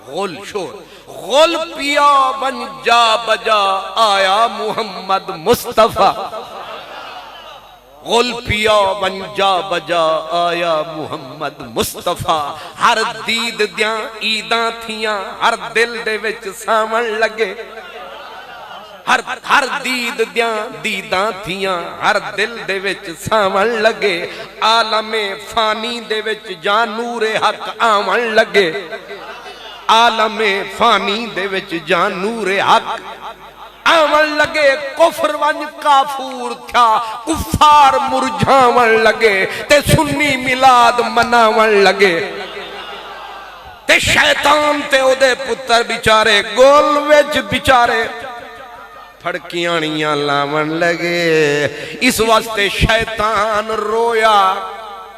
गुल शोर, गुल पिया बन जा बजा आया मुहम्मद मुस्तफा। गुल पिया बन जा बजा आया मुहम्मद मुस्तफा। हर दीद दियां ईदां थियां हर दिल दे विच सावण लगे, हर दीद दियां दीदां थियां हर दिल दे विच सावण लगे। आलमे फानी दे विच जान नूरे हक आवन लगे, आलमे फानी दे विच जान नूरे हक आवन लगे कुफर वंज काफूर था कुफार मुरझावन लगे ते सुन्नी मिलाद मनावन लगे ते शैतान ते ओदे पुत्र बिचारे गोल विच बिचारे फड़कियाणियां लावन लगे। इस वास्ते शैतान रोया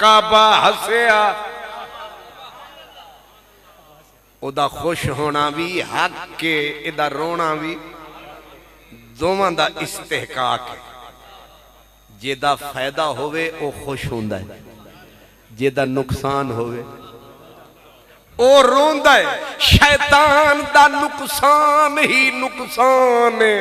काबा हसया ओदा खुश होना भी हक के इदा रोना भी दोवां दा इस्तेहकाक है। जेदा फायदा होवे ओ खुश होंदा है जेदा नुकसान होवे ओ रोंदा है। शैतान दा नुकसान ही नुकसान है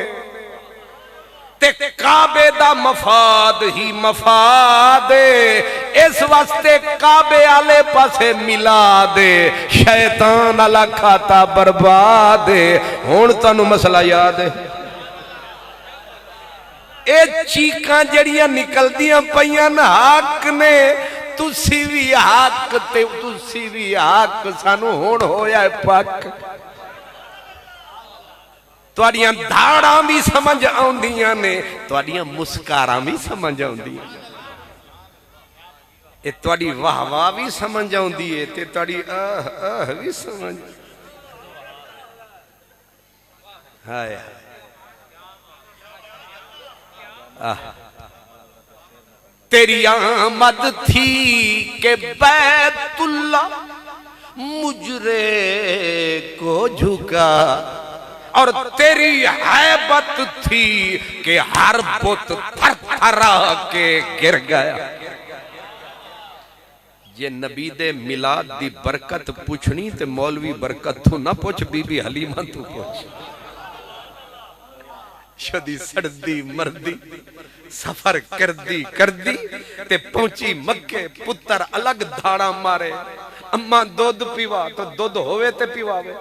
ते काबे दा मफाद ही मफाद है। इस वास्ते काबे आले पासे मिला दे शैतान आला खाता बर्बाद है। हुण तानू मसला याद है ए चीकां जड़ियां निकलदियां पईयां ना हक ने तुसी भी हक ते तुसी भी हक सानू हुण होया पक तुहाडियां धाड़ां भी समझ आउंदियां ने तुहाडियां मुस्कारां भी समझ आउंदियां ए तुहाडी वाह वाह भी समझ आउंदी है ते तुहाडी आह आह भी समझ हाय तेरी आमद थी के बैतुल्ला मुजरे को झुका और तेरी हैबत थी कि हर बुत थरथरा के गिर गया। जे नबी दे मिलाद दी बरकत पूछनी ते मौलवी बरकत तू ना पूछ बीबी हलीमा तू पूछ। शदी सड़दी मरदी सफर करदी करदी ते पहुंची मक्के पुत्र अलग धाड़ा मारे अम्मा दूध पीवा तो दूध होवे ते पीवावे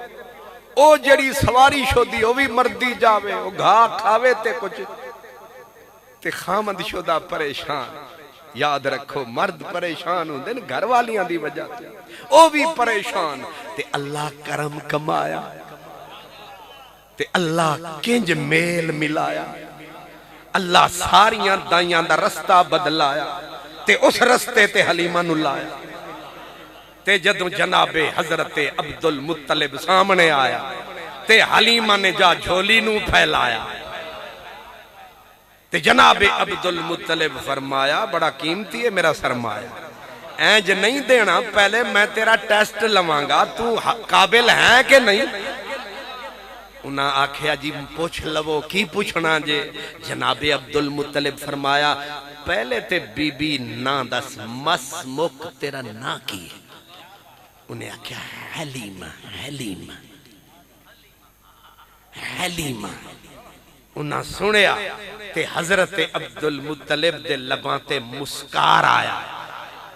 ओ जड़ी सवारी शोदी ओ भी मरदी जावे ओ घा खावे ते कुछ ते खामद शुदा परेशान। याद रखो मर्द परेशान होंदे ने घर वालियां दी वजह ते ओ भी परेशान ते अल्लाह करम कमाया ते अल्लाह किंज मेल मिलाया। अल्लाह सारियां दाइयां दा रस्ता बदलाया ते उस रस्ते ते हलीमा नु लाया ते जदों जनाबे हजरत अब्दुल मुत्तलिब सामने आया ते हलीमा ने जा झोली नू फैलाया ते जनाबे अब्दुल मुत्तलिब फरमाया बड़ा कीमती है मेरा सरमाया ऐंज नहीं देना पहले मैं तेरा टेस्ट लवांगा तू काबिल है कि नहीं। उन्हें आख्या जी पूछ लवो की पूछना जे। जनाबे अब्दुल मुत्तलिब फरमाया पहले ते बीबी ना दस मस मुक तेरा ना की। उन्हें आख्या हलीमा हलीमा हलीमा। उन्हें सुनिया ते हजरत अब्दुल मुत्तलिब दे लबां ते मुस्कार आया।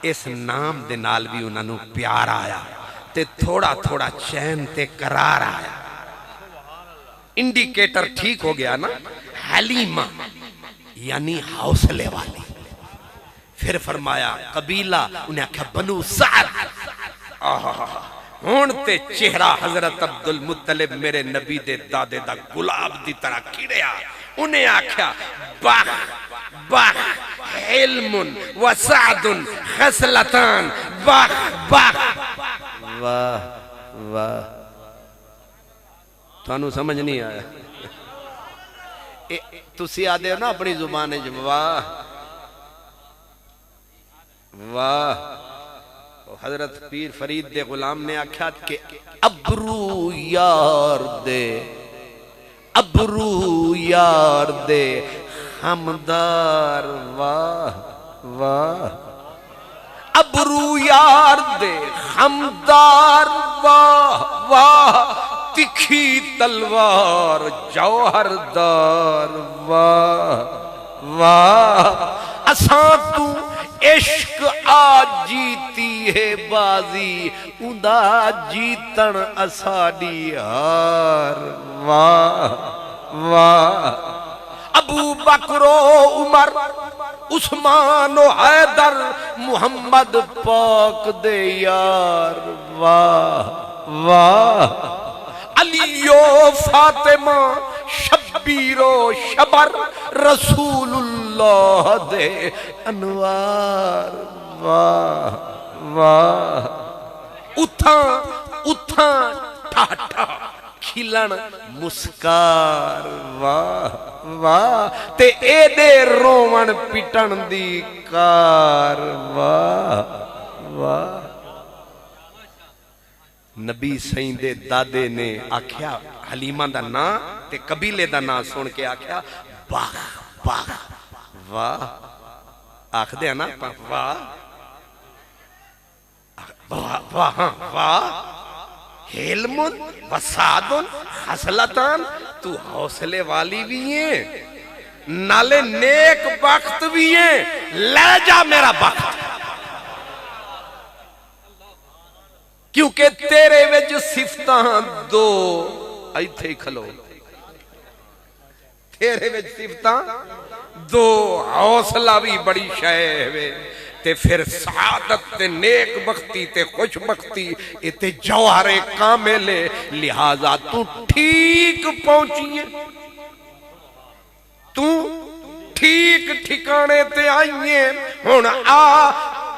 इस नाम दे नाल भी उन्होंने प्यार आया ते थोड़ा थोड़ा चैन ते करार आया। इंडिकेटर ठीक हो गया ना हलीमा यानी हौसले वाली। फिर फरमाया कबीला उन्हें आख्या बनु साद। हुण ते चेहरा हजरत अब्दुल मुत्तलिब मेरे नबी दे दादे दा गुलाब दी तरह खिड़िया। उन्हें आख्या बाह बाह इल्मुन व सादुन खसलतान बाह बाह। वाह वाह थानू समझ नहीं आया तुसी आदे हो ना अपनी जुबान च वाह वाह। हजरत पीर फरीद दे गुलाम ने आख्या कि अबरू यार दे अबरू यार दे हमदार वाह वाह। अबरू यार दे हमदार वाह वाह। तिखी तलवार जौहरदार वाह वाह। असा तू इश्क आ जीती है बाजी उदा जीतन असाडी हार वाह वाह। अबू बकरो उमर उस्मान हैदर मुहम्मद पाक दे यार वाह वाह अलियो फातिमा शब्बीरो शबर रसूलुल्लाह दे अनवार वाह वाह उठा उठा ठाठा खिलन मुस्कार वाह वाह ते एदे रोवन पिटन दी कार वाह वाह नबी सही दे दादे ने आख्या हलीमा दा ना ते कबीले दा ना सुन के आख्या वाह वाह वाह आखदे ना वाह वाह वाह वाह हेलमुन वसादुन हसलतान तू हौसले वाली भी है नाले नेक बख्त भी है ले जा मेरा बख्त क्योंकि तेरे विच सिफतां दो इत्थे खलो तेरे विच सिफतां दो हौसला भी बड़ी शय है ते फिर सादत ते नेक बख्ती ते खुश बख्ती इते जौहरे कामिले लिहाजा तू ठीक पहुंची है तू ठीक ठिकाने ते आई है हुण आ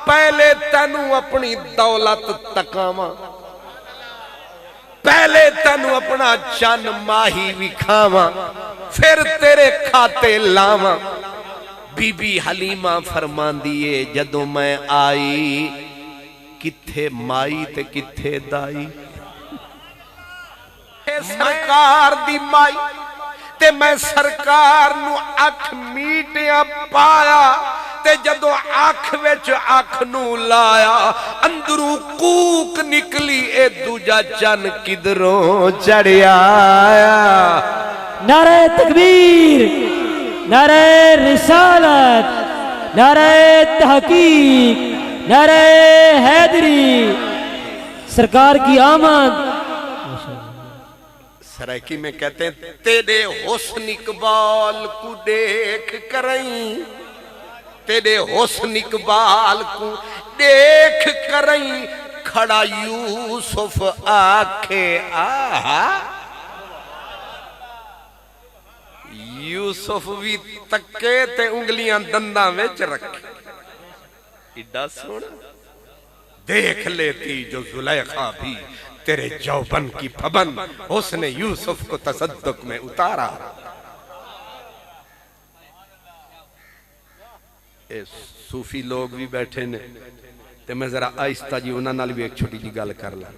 पहले तेनू अपनी दौलत तकावा पहले तेनू अपना चन माही विखावा फिर तेरे खाते लावा बीबी हलीमा फरमांदी है जदों मैं आई किथे माई ते किथे दाई सरकार दी माई ते मैं सरकार नू अख मीटिया पाया ते जदों अख विच अख नू लाया अंदरों कूक निकली ए दूजा चन किधरों चढ़िया नारे तकबीर नारे रिसालत नारे तहकीक नारे हैदरी सरकार की आमद सरायकी में कहते हैं तेरे हुस्न इकबाल को देख करई तेरे हुस्न इकबाल को देख करई खड़ा यूसुफ आखे आहा यूसुफ भी तके ते उंगलियां दंदा विच रखे इड्डा सोना देख लेती जो जुलेखा भी तेरे जौबन की फबन उसने यूसुफ को तसद्दुक में उतारा ए सूफी लोग भी बैठे ने ते मैं जरा आहिस्ता जी उन्हां नाल भी एक छोटी जी गल कर ला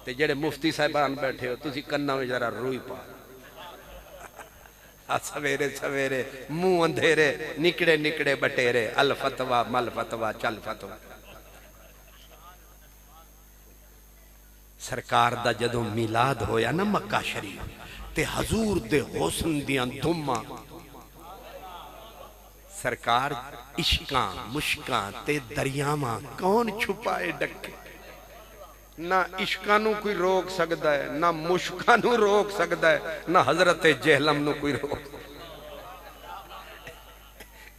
ते जेड़े मुफ्ती साहिबान बैठे हो तुसी कन्ना में जरा रोई पा सवेरे सवेरे मुंह अंधेरे निकड़े निकड़े बटेरे अल फतवा मल फतवा चल फतवा सरकार दा जदों मिलाद होया ना मक्का शरीफ ते हजूर दे हुस्न दियां धुम्मां सरकार इश्कां मुश्कां ते दरियावां कौन छुपाए डके ना इश्कां नू कोई रोक सकदा है ना मुश्कां नू रोक सकदा है ना हजरत जहलम नू कोई रोक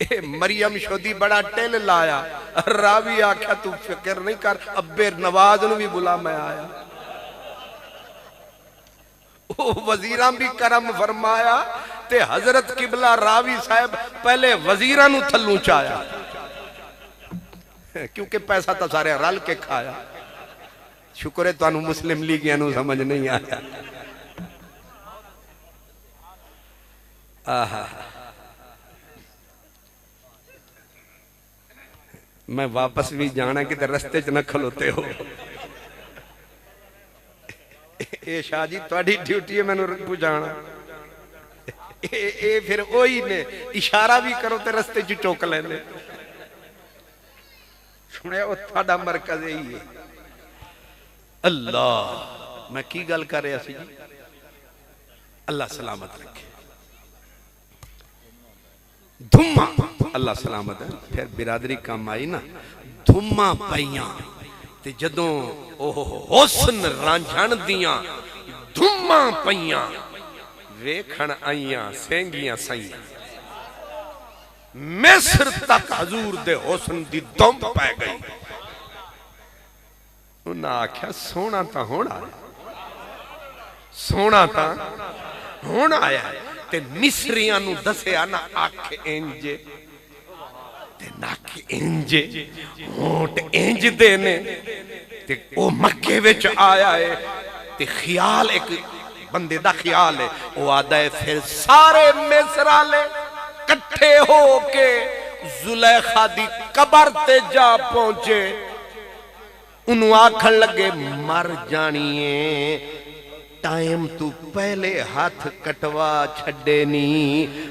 ए मरियम शोदी बड़ा टेल लाया रावी आख्या तू फिक्र नहीं कर अब्बे नवाज नू भी बुला मैं आया ओ वजीरा भी करम फरमाया ते हजरत किबला रावी साहब पहले वजीरा नू थल्लू चाया क्योंकि पैसा तो सारे रल के खाया शुक्र है तुहानू मुस्लिम लीगियां नू समझ नहीं आया आहा मैं वापस भी जाना कि रस्ते च न खलोते हो ए शाह जी तुहाडी ड्यूटी है मैनू बुझाना ए फिर ओही ने इशारा भी करो ते रस्ते च चुक लेंदे सुनिया ओ तुहाडा मरकज यही है अल्लाह मैं की गल कर रहा सी जी अल्लाह सलामत रखे धुम्मा अल्लाह सलामत है फिर बिरादरी कम आई ना धुम्मा पाइया ते जदों ओह हुस्न रांझण दियां धुम्मा पईयां वेखण आईयां सेंगियां सईयां मिस्र तक हजूर दे हुस्न दी दुम पै गई उन्हें आख्या सोना तो होना है, सोना तो होना आया है। ते मिस्रियां नू दसिया ना अख इंजे ते नक इंजे होंठ इंज दे ने ते ओ मक्के विच आया है। ते ख्याल एक बंदे दा ख्याल है, वो आदा है फिर सारे मिस्र वाले कट्ठे हो के जुलेखा दी कबर ते जा पहुंचे। उन्होंने आखन लगे मर जानिए, टाइम तू पहले हाथ कटवा छड़े नी,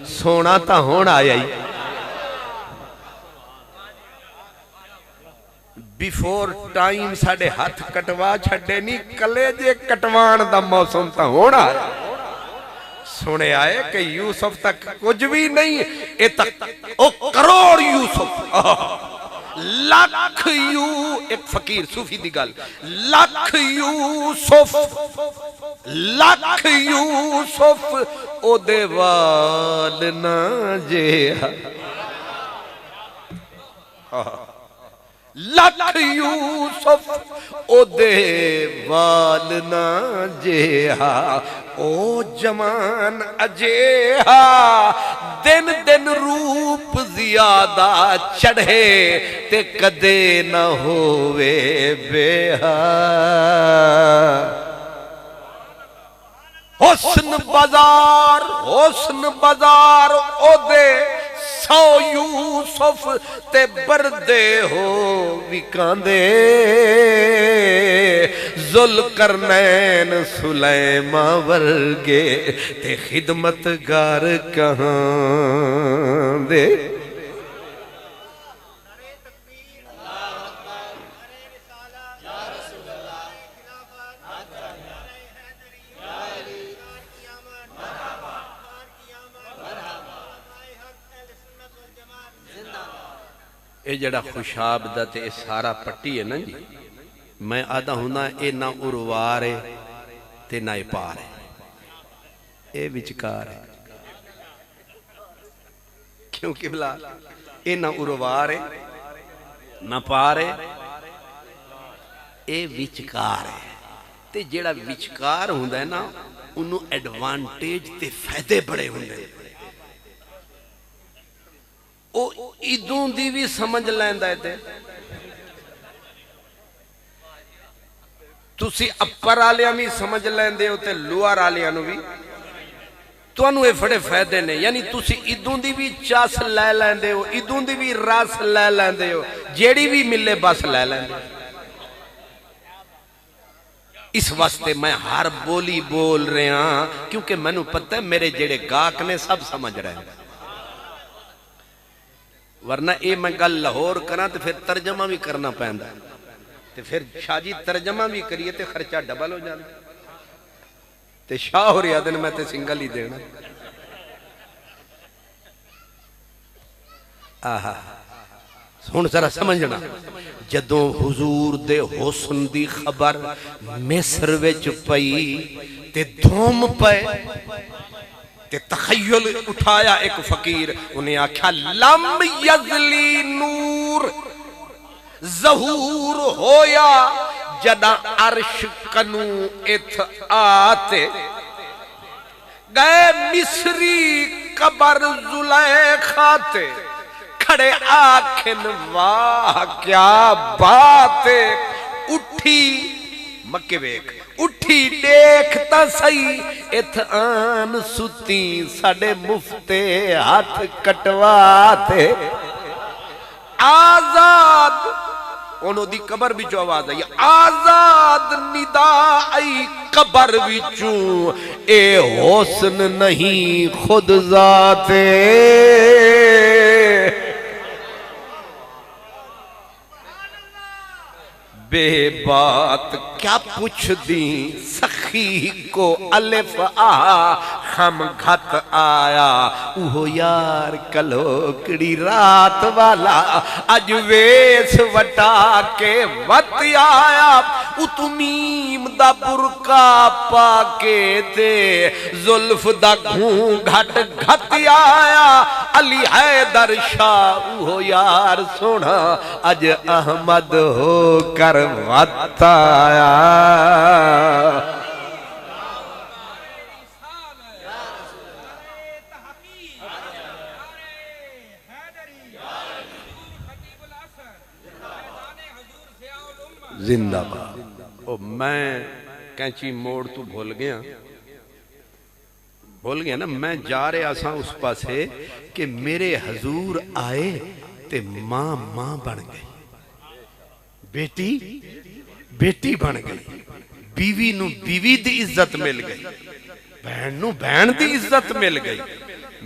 सोना तो होना आया ही। बिफोर टाइम साडे हाथ कटवा छड़े नी, कलेजे कटवान दा मौसम तो होना। सुने आए कि यूसुफ तक कुछ भी नहीं, ए तक ओ करोड़ यूसुफ, लाख यू, एक फकीर सूफी दी गल, लाख यूसुफ, लाख यूसुफ ओदे वाल ना जे, लख यूसुफ ओदे वाल ना जेहा, ओ जमान अजेहा, दिन दिन रूप ज्यादा चढ़े ते कदे न होवे बेहा। हुस्न बाजार ओदे 100 यूसुफ ते बरदे हो विकांदे, जुल्करनैन सुलैमा वर्गे ते खिदमतगार कहां दे। ये जड़ा खुशाब दा ते सारा पट्टी है ना जी, मैं आदा हुंदा ये ना उर्वार है ते ना पार है, ये विचकार है। क्योंकि भला ये ना उर्वार है ना पार है, ये विचकार है। ते जेड़ा विचकार हुंदा है ना, उन्होंने एडवांटेज ते फायदे बड़े हुंदे। ओ इदों दी भी समझ लैंदा है, तुसी अपर वालियां भी समझ लैंदे हो ते लोअर वालियां नूं भी, तुहानूं ये बड़े फायदे ने। यानी तुसी इदों दी भी चस लै लैंदे हो, इदों दी भी रस लै लैंदे हो, जेड़ी भी मिले बस लै लैंदे। इस वास्ते मैं हर बोली बोल रहा क्योंकि मैनू पता है मेरे जेड़े गाहक ने सब समझ रहे हैं, वरना ये मैं गल लाहौर करा तो फिर तर्जमा भी करना पैंदा, तो फिर शाह जी तर्जमा भी करिए तो खर्चा डबल हो जाता। तो शाह हो रहा दिन मैं तो सिंगल ही देना। आहा हुण जरा समझना, जदों हुजूर दे हुस्न दी खबर मिस्र विच पई ते धूम पे ते तखय्युल उठाया एक फकीर, उन्हें आख्या लम यजली नूर ज़हूर होया जदा अर्श कनू इथ आते, गए मिस्री कबर जुलेखा ते, खड़े आखिन वाह क्या बात, उठी मक्के वेख उठी देखता सही, इथ आन सुती साडे मुफ्ते हाथ कटवाते। आजाद ओनो दी कबर विचो आवाज आई, आजाद निदा आई कबर विचू, ए हुस्न नहीं खुद जाते। बेबात क्या पूछ दी सखी को अलिफ आ, खम घत आया उहो यार कलोकड़ी रात वाला, अज वेस वटा के वत आया, उतमीम दा बुरका पाके ते जुल्फ दा घूं घट घत आया, अली हैदर शाह हो यार सोना अज अहमद हो कर बताया। जिंदाबाद। ओ मैं कैंची मोड़ तू भूल गया ना, मैं जा रहा सा उस पासे कि मेरे हजूर आए ते मां मां बन गई, बेटी बेटी बन गई, बीवी नू बीवी दी इज्जत मिल गई, बहन नू बहन दी इज्जत मिल गई।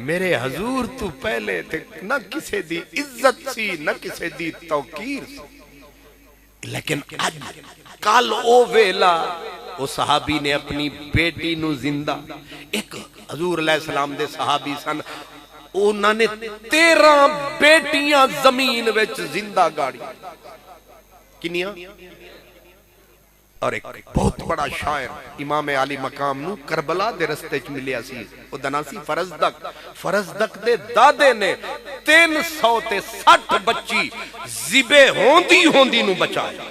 मेरे हजूर तू पहले ते ना किसे दी इज्जत सी ना किसे दी तौकीर सी, लेकिन अज कल ओ वेला वो सहाबी ने अपनी बेटी नू जिंदा, एक हजूर अलैहिस्सलाम दे सहाबी सन, उन्होंने 13 बेटियां जमीन विच जिंदा गाड़ी, किनिया? और एक बहुत बड़ा शायर इमाम आली मकाम नू करबला दे रस्ते च मिलिया सी, ओदा नाम सी फरजदक। फरजदक दे दादे ने 360 बच्ची जिबे होंदी होंदी नू बचाया।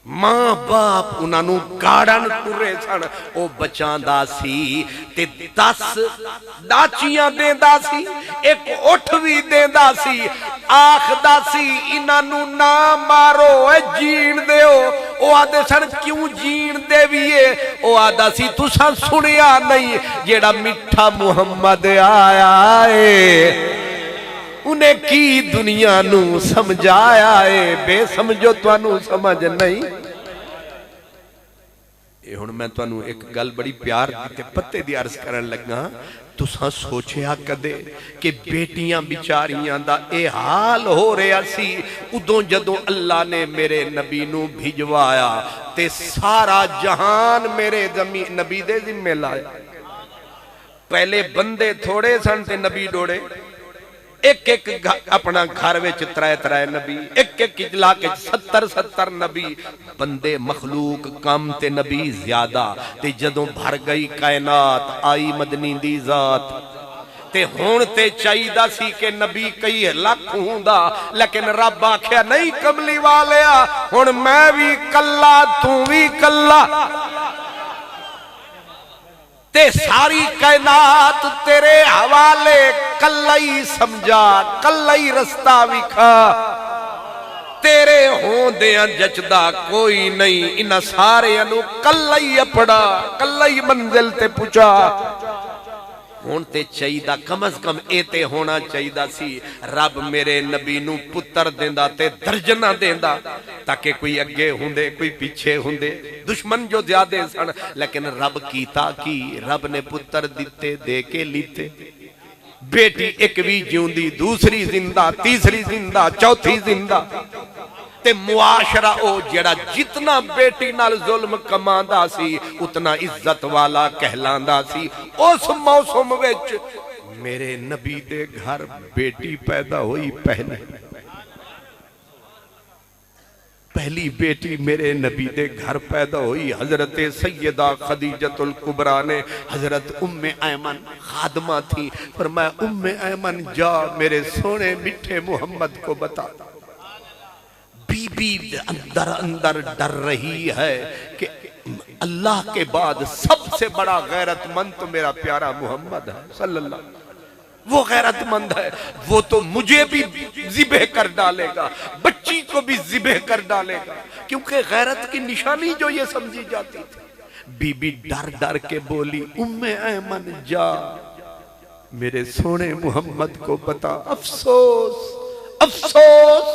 मां बाप उन्होंने गाड़न तुरे सन, ओ बचांदा सी ते 10 दाचियां देंदा सी, एक उठ भी देंदा सी, आखदा सी इन्हां ना मारो जीण दिओ। ओ आदे सन क्यों जीण देवीए? ओ आदा सी तुसां सुनिया नहीं जेड़ा मिठा मुहम्मद आया है उन्हें की दुनिया नू समझाया है, बेसमझो तुहानू समझ नहीं। हुण मैं तुहानू एक गल बड़ी प्यार के पत्ते दी अर्ज करन लगा, तुसां सोचिया कदे कि बेटियां बिचारियां दा ए हाल हो रहा सी उदों जदों अल्लाह ने मेरे नबी नू भिजवाया ते सारा जहान मेरे नबी दे जिम्मे लाया। पहले बंदे थोड़े सन ते नबी डोड़े, एक एक अपना घर विच 3 नबी, एक एक इलाके 70 नबी, बंदे मखलूक कम ते नबी ज्यादा। ते जदों भर गई कायनात आई मदनी दी जात ते हुण ते चाहिदा सी कि नबी कई लख हुंदा, लेकिन रब आख्या नहीं कमली वालिया हुण मैं भी कल्ला तू भी कल्ला ते सारी कायनात तेरे हवाले, कल्ला ही समझा कल्ला ही रस्ता विखा, तेरे होंदियां जचदा कोई नहीं, इन्हां सारियां नू कल्ला ही अपना कल्ला ही मंजिल ते पुचा। हुण ते चाहिदा कम अज कम ए ते होना चाहिदा सी रब मेरे नबी नू पुत्र देंदा ते दर्जना देंदा, ताकि कोई अगे हुंदे कोई पीछे हुंदे, दुश्मन जो ज्यादा सन, लेकिन रब कीता की रब ने पुत्र दिते दे के लीते। बेटी एक भी जिउंदी, दूसरी जिंदा, तीसरी जिंदा, चौथी जिंदा। ते मुआशरा ओ जेड़ा जितना बेटी नाल जुल्म कमांदा सी उतना इज्जत वाला कहलांदा सी। उस मौसम विच मेरे नबी दे घर बेटी पैदा हुई, पहली बेटी मेरे नबी दे घर पैदा हुई। हजरत सैयदा खदीजतुल कुबरा ने हजरत उम्मे ऐमन खादमा थी, फरमाया उम्मे ऐमन जा मेरे सोने मिठे मोहम्मद को बता। बीबी अंदर अंदर डर रही है कि अल्लाह के बाद सबसे बड़ा गैरतमंद तो मेरा प्यारा मोहम्मद है सल्लल्लाहु, वो गैरतमंद है, वो तो मुझे भी जिबे कर डालेगा, बच्ची को भी जिबे कर डालेगा, क्योंकि गैरत की निशानी जो ये समझी जाती थी। बीबी डर डर के बोली उम्मे ऐमन जा मेरे सोने मोहम्मद को बता, अफसोस अफसोस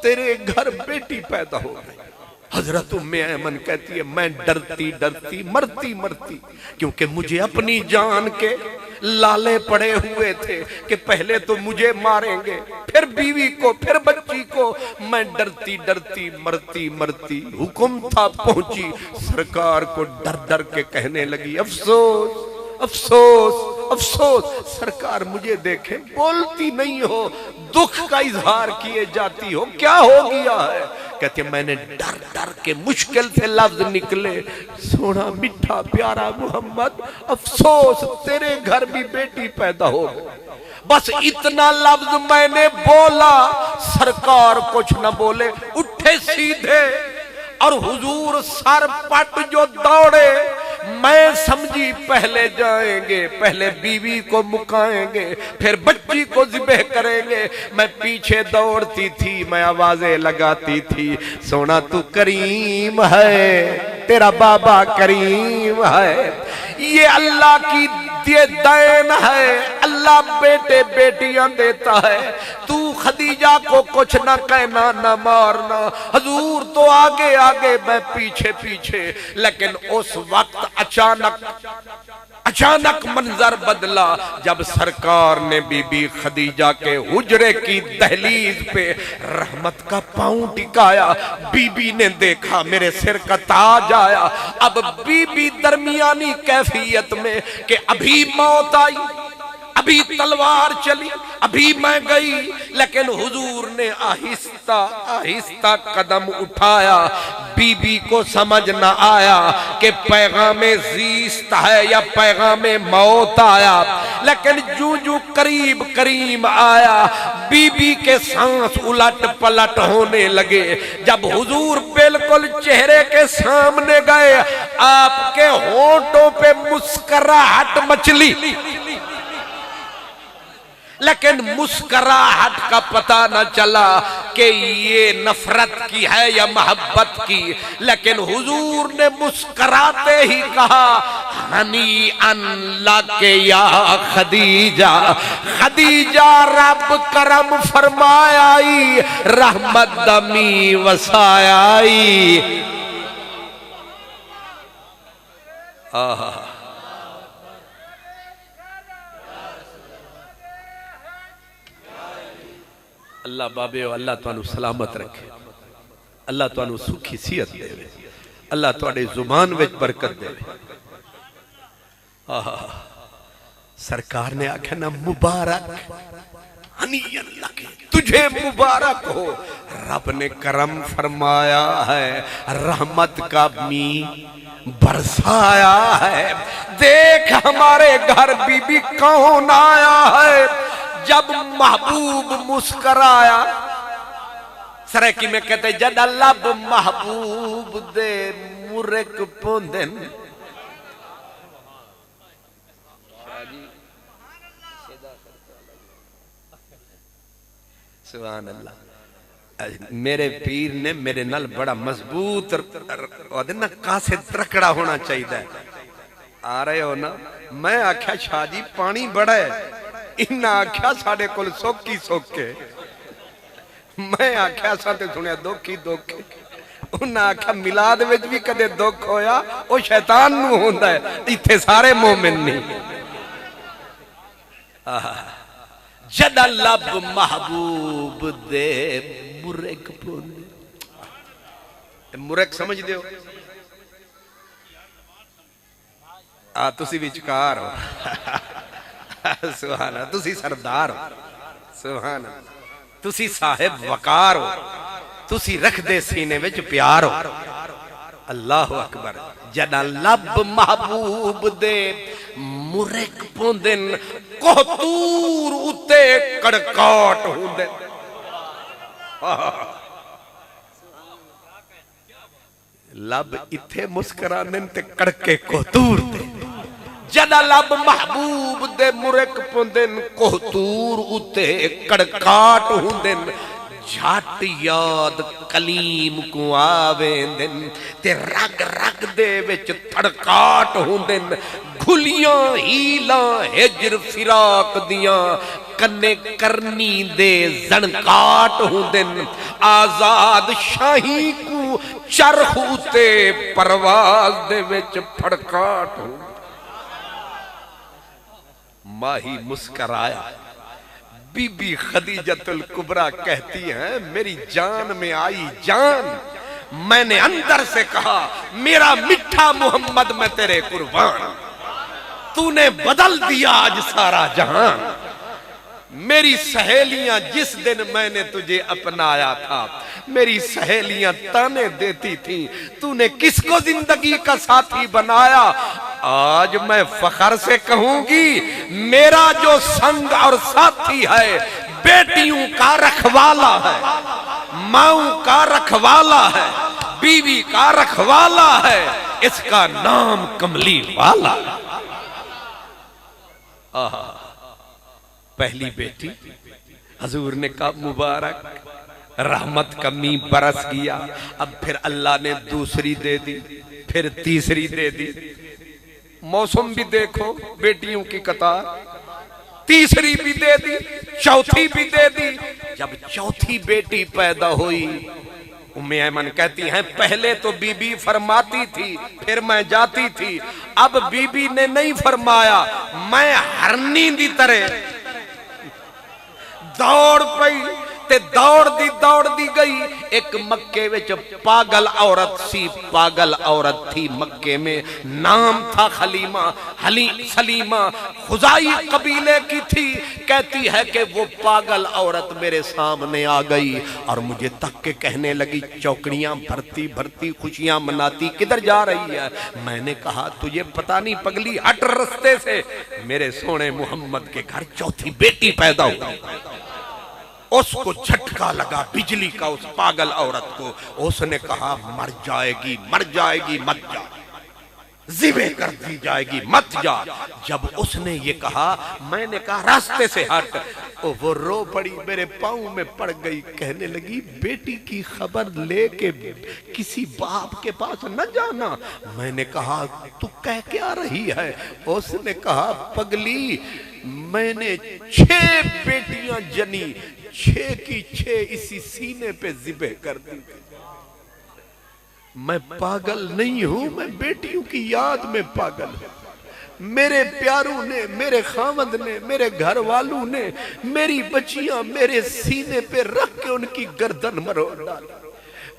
तेरे घर बेटी पैदा हो गई। हजरत उम्मे ऐमन कहती है मैं डरती डरती मरती मरती, क्योंकि मुझे अपनी जान के लाले पड़े हुए थे कि पहले तो मुझे मारेंगे, फिर बीवी को, फिर बच्ची को। मैं डरती डरती मरती मरती हुक्म था पहुंची, सरकार को डर डर के कहने लगी अफसोस अफसोस अफसोस सरकार मुझे देखे बोलती नहीं हो, दुख का इजहार किए जाती हो, क्या हो गया है? कहते मैंने डर डर के मुश्किल से लफ्ज निकले, सोना मिठा प्यारा मोहम्मद, अफसोस तेरे घर भी बेटी पैदा हो गई। बस इतना लफ्ज मैंने बोला, सरकार कुछ न बोले, उठे सीधे और हुजूर सर पट जो दौड़े। मैं समझी पहले जाएंगे, पहले बीवी को मुकाएंगे, फिर बच्ची को ज़िबह करेंगे। मैं पीछे दौड़ती थी, मैं आवाजें लगाती थी, सोना तू करीम है, तेरा बाबा करीम है, ये अल्लाह की ये दैन है, अल्लाह बेटे बेटियां देता है, तू खदीजा को कुछ ना कहना ना मारना। हजूर तो आगे आगे, मैं पीछे पीछे। लेकिन उस वक्त अचानक मंजर बदला जब सरकार ने बीबी खदीजा के हुजरे की दहलीज पे रहमत का पांव टिकाया। बीबी ने देखा मेरे सिर का ताज आया। अब बीबी दरमियानी कैफियत में कि अभी मौत आई, अभी तलवार चली, अभी मैं गई, लेकिन हुजूर ने आहिस्ता आहिस्ता कदम उठाया। बीबी को समझ न आया कि पैगामे ज़ीस्त है या पैगामे मौत आया, लेकिन जूं जूं करीब करीब आया, बीबी के सांस उलट पलट होने लगे। जब हुजूर बिल्कुल चेहरे के सामने गए, आपके होंठों पे मुस्कुराहट मचली, लेकिन मुस्कुराहट का पता न चला कि ये नफरत की है या मोहब्बत की। लेकिन हुजूर ने मुस्कुराते ही कहा, हनी अल्लाह के या खदीजा, खदीजा रब करम फरमायाई, रहमत दमी वसायाई। आहा, अल्लाह बाबे अल्लाह तुहानू सलामत रखे, अल्लाह तुहानू सुखी सेहत देवे, अल्लाह तुहाडे जुबान विच बरकत देवे। सरकार ने आख्या ना मुबारक, हनीयन लगे, तुझे मुबारक हो, रब ने करम फरमाया है, रहमत का मी बरसाया है। देख हमारे घर बीबी कौन आया है। जब महबूब मुस्कराया, सरेकी में कहते जदा लब महबूब दे मुरक पोंदन, सुभान अल्लाह। मेरे पीर ने मेरे नाल बड़ा मजबूत ना कासे त्रकड़ा होना चाहिए। आ रहे हो ना? मैं आख्या शाह जी पानी बड़ा है, इन्ना आख्या साढ़े कोल सोकी सोके, मैं आख्या साथे सुनिया दुखी दुख, उन्हें आख्या मिलाद विच भी कदे दुख होया वो शैतान नू होंदा है, इत्थे सारे मोमिन नहीं। जदा लब महबूब दे मुरक पोंदे, मुरक समझ दे हो? तुसी विचकार हो, सुभान, तुसी सरदार हो, सुभान, तुसी साहिब वकार हो, तुसी रख दे सीने विच प्यार हो। अल्लाह अकबर। जदा लब महबूब दे मुरक पोंदन, कोहतूर उते कड़काट होंदे। लब इथे मुस्कुराने ते कड़के कोहतूर ते। जदा लब महबूब दे मुरक पोंदन, कोहतूर उते कड़काट होंदन। झट याद कलीम को आवेंदन ते रग रग दे विच धड़काट होंदन। खुलियां हीलां हिजर फिराक दियां, कन्ने करनी दे जणकाट होंदन। आजाद शाही को चरख उते परवाज दे विच फड़काट हो। माही मुस्कराया। बीबी खदीजतुल कुबरा कहती हैं, मेरी जान में आई जान, मैंने अंदर से कहा मेरा मिठा मोहम्मद मैं तेरे कुर्बान। तूने बदल दिया आज सारा जहां। मेरी सहेलियां जिस दिन मैंने तुझे अपनाया था, मेरी सहेलियां ताने देती थी, तूने किसको जिंदगी का साथी बनाया। आज मैं फखर से कहूंगी, मेरा जो संग और साथी है बेटियों का रखवाला है, माऊ का रखवाला है, बीवी का रखवाला है, इसका नाम कमली वाला। पहली बेटी हजूर ने कहा मुबारक, रहमत का मी बरस गया। अब फिर अल्लाह ने दूसरी दे दी, फिर तीसरी दे दी। मौसम भी देखो, बेटियों की कतार, तीसरी भी दे दी, चौथी भी दे दी। जब चौथी बेटी पैदा हुई, उम्मे ऐमन कहती हैं पहले तो बीबी फरमाती थी, फिर मैं जाती थी, अब बीबी ने नहीं फरमाया, मैं हरनी दी तरह दौड़ पई ते दौड़ दी गई। एक मक्के विच पागल औरत सी, पागल औरत थी मक्के में, नाम था सलीमा, खुजाई कबीले की थी। कहती है कि वो पागल औरत मेरे सामने आ गई और मुझे तक के कहने लगी, चौकड़ियां भरती भरती खुशियां मनाती, किधर जा रही है। मैंने कहा तुझे पता नहीं पगली, हट रास्ते से। मेरे सोने मोहम्मद के घर चौथी बेटी पैदा हुई। उसको झटका लगा बिजली का, उस पागल औरत को। उसने कहा मर जाएगी, मत जा, जिबे कर दी जाएगी, मत जा। जब उसने ये कहा, मैंने कहा रास्ते से हट। वो रो पड़ी, मेरे पाँव में पड़ गई, कहने लगी बेटी की खबर लेके किसी बाप के पास न जाना। मैंने कहा तू कह क्या रही है। उसने कहा पगली, मैंने 6 बेटियां जनी, 6 की 6 इसी सीने पे जिबे कर दी। मैं पागल नहीं हूं, मैं बेटियों की याद में पागल हूं। मेरे प्यारों ने, मेरे खामद ने, मेरे घर वालों ने मेरी बच्चियां मेरे सीने पे रख के उनकी गर्दन मरोड़ डाली।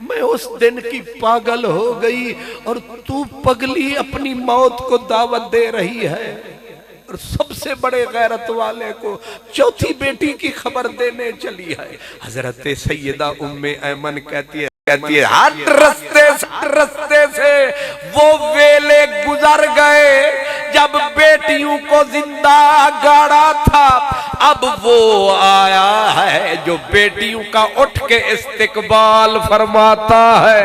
मैं उस दिन की पागल हो गई और तू पगली अपनी मौत को दावत दे रही है और सबसे बड़े गैरत वाले को चौथी बेटी की खबर देने चली है। हजरत सैयदा उम्मे ऐमन कहती है हर रास्ते से वो वेले गुजर गए जब बेटियों को जिंदा गाड़ा था। अब वो आया है जो बेटियों का उठ के इस्तिकबाल फरमाता है,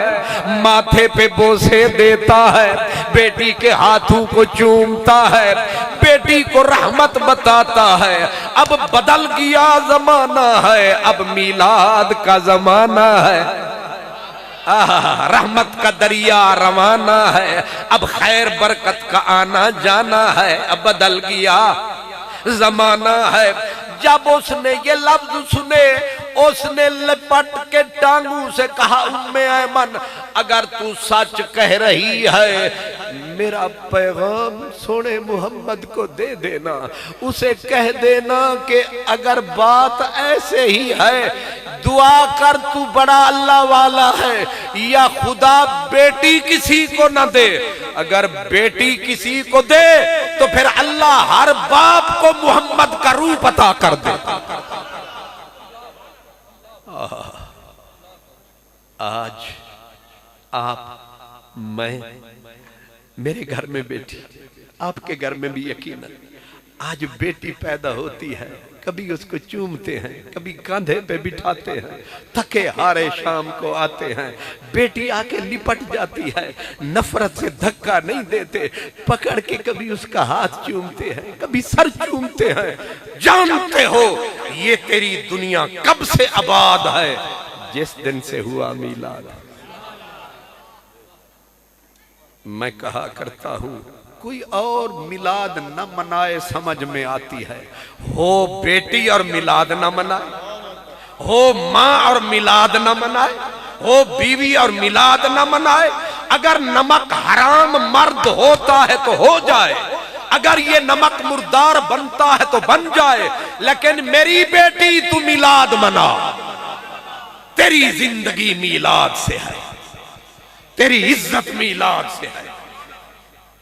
माथे पे बोसे देता है, बेटी के हाथों को चूमता है, बेटी को रहमत बताता है। अब बदल गया जमाना है, अब मिलाद का जमाना है, रहमत का दरिया रवाना है, अब खैर बरकत का आना जाना है, अब बदल गया जमाना है। जब उसने ये लफ्ज सुने, उसने लिपट के टांगों से कहा उम्मे ऐमन, अगर तू सच कह रही है, मेरा पैगाम सोने मोहम्मद को दे देना। उसे कह देना कि अगर बात ऐसे ही है, दुआ कर, तू बड़ा अल्लाह वाला है, या खुदा बेटी किसी को न दे। अगर बेटी किसी को दे तो फिर अल्लाह हर बाप को मोहम्मद का रूप अता कर दे। आज आप, मैं, मेरे घर में बेटी, आपके घर में भी यकीनन आज बेटी पैदा होती है, कभी उसको चूमते हैं, कभी कंधे पे बिठाते हैं, थके हारे शाम को आते हैं, बेटी आके लिपट जाती है, नफरत से धक्का नहीं देते, पकड़ के कभी उसका हाथ चूमते हैं, कभी सर चूमते हैं। जानते हो ये तेरी दुनिया कब से आबाद है? जिस दिन से हुआ मिलाद। मैं कहा करता हूं, कोई और मिलाद न मनाए समझ में आती है, हो बेटी और मिलाद न मनाए, हो माँ और मिलाद न मनाए, हो बीवी और मिलाद न मनाए। अगर नमक हराम मर्द होता है तो हो जाए, अगर ये नमक मुर्दार बनता है तो बन जाए, लेकिन मेरी बेटी तू मिलाद मना। तेरी जिंदगी मिलाद से है, तेरी इज्जत मिलाद से है।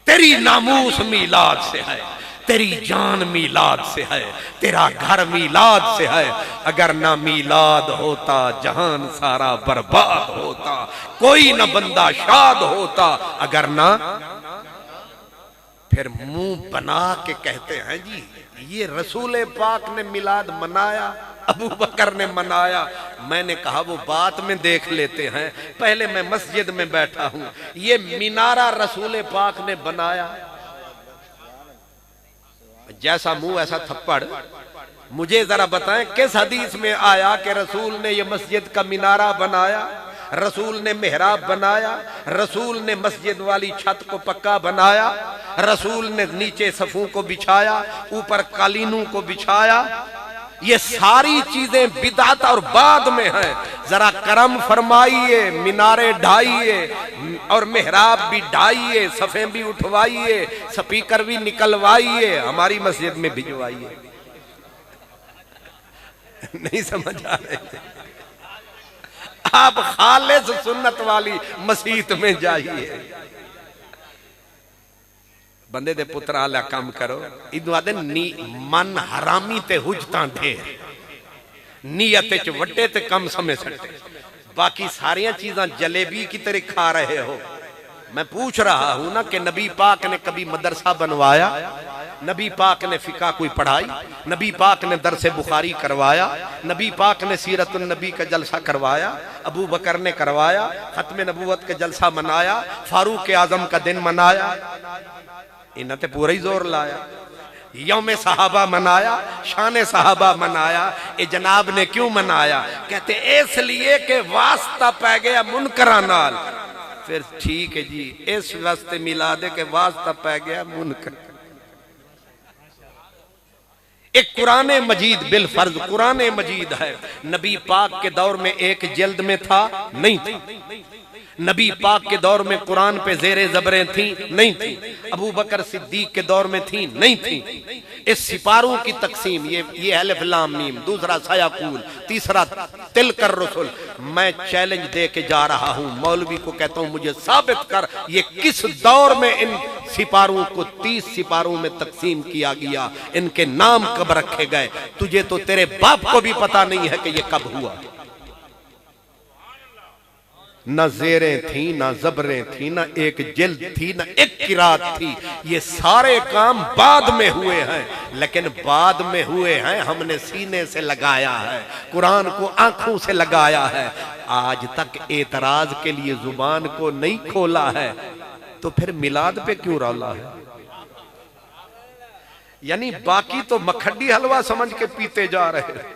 तेरी नामूस मीलाद से है, तेरी जान मीलाद से है, तेरा घर मीलाद से है। अगर ना मीलाद होता जहान सारा बर्बाद होता, कोई ना बंदा शाद होता अगर ना। फिर मुंह बना के कहते हैं जी ये रसूल पाक ने मिलाद मनाया, अबू बकर ने मनाया। मैंने कहा वो बात में देख लेते हैं, पहले मैं मस्जिद में बैठा हूं। ये मीनारा रसूल पाक ने बनाया, जैसा मुंह ऐसा थप्पड़। मुझे जरा बताएं किस हदीस में आया कि रसूल ने ये मस्जिद का मीनारा बनाया, रसूल ने मेहराब बनाया, रसूल ने मस्जिद वाली छत को पक्का बनाया, रसूल ने नीचे सफों को बिछाया, ऊपर कालीनों को बिछाया। ये सारी चीजें बिदात और बाद में हैं। जरा करम फरमाइए, मीनारे ढाइए और मेहराब भी ढाइए, सफे भी उठवाइए, स्पीकर भी निकलवाइए, हमारी मस्जिद में भिजवाइए। नहीं समझ आ रहे थे? आप खालिस सुन्नत वाली मसीत में जाइए। बंदे दे पुत्रा आला काम करो। इदू आदे मन हरामी ते हुजता ढेर, नीयत च वड्डे ते कम समय सट्टे। बाकी सारियां चीजां जलेबी की तरह खा रहे हो। मैं पूछ रहा हूं ना कि नबी पाक ने कभी मदरसा बनवाया, नबी पाक ने फिका कोई पढ़ाई, नबी पाक ने दरसे बुखारी करवाया, नबी पाक ने सीरतुन नबी का जलसा करवाया, अबू बकर ने करवाया, खत्म नबूवत का जलसा मनाया, फारूक आजम का दिन मनाया, इन्हें तो पूरा ही जोर लाया। यौम सहाबा मनाया, शान सहाबा मनाया। ये जनाब ने क्यों मनाया? कहते इसलिए कि वास्ता पै गया मुनकरा नाल। फिर ठीक है जी, इस वास्ते मिला दे के वास्ता पै गया मुनकर। एक कुरान मजीद बिल फर्ज कुरान मजीद है, नबी पाक के दौर में एक जल्द में था नहीं थी, नबी पाक के दौर में कुरान पे जेरे जबरें थी नहीं थी, अबू बकर सिद्दीक के दौर में थी नहीं थी। इस सिपारों की तकसीम ये अलिफ लाम मीम, दूसरा सायाकूल, तीसरा तिलकर रसूल। मैं चैलेंज दे के जा रहा हूं मौलवी को, कहता हूं मुझे साबित कर ये किस दौर में इन सिपारों को 30 सिपारों में तकसीम किया गया, इनके नाम कब रखे गए। तुझे तो तेरे बाप को भी पता नहीं है कि ये कब हुआ। न जेरें थी, न जबरें थी, न एक जिल्द थी, न एक किरात थी। ये सारे काम बाद में हुए हैं, लेकिन बाद में हुए हैं हमने सीने से लगाया है, कुरान को आंखों से लगाया है। आज तक एतराज के लिए जुबान को नहीं खोला है, तो फिर मिलाद पे क्यों रौला है? यानी बाकी तो मखड्डी हलवा समझ के पीते जा रहे हैं,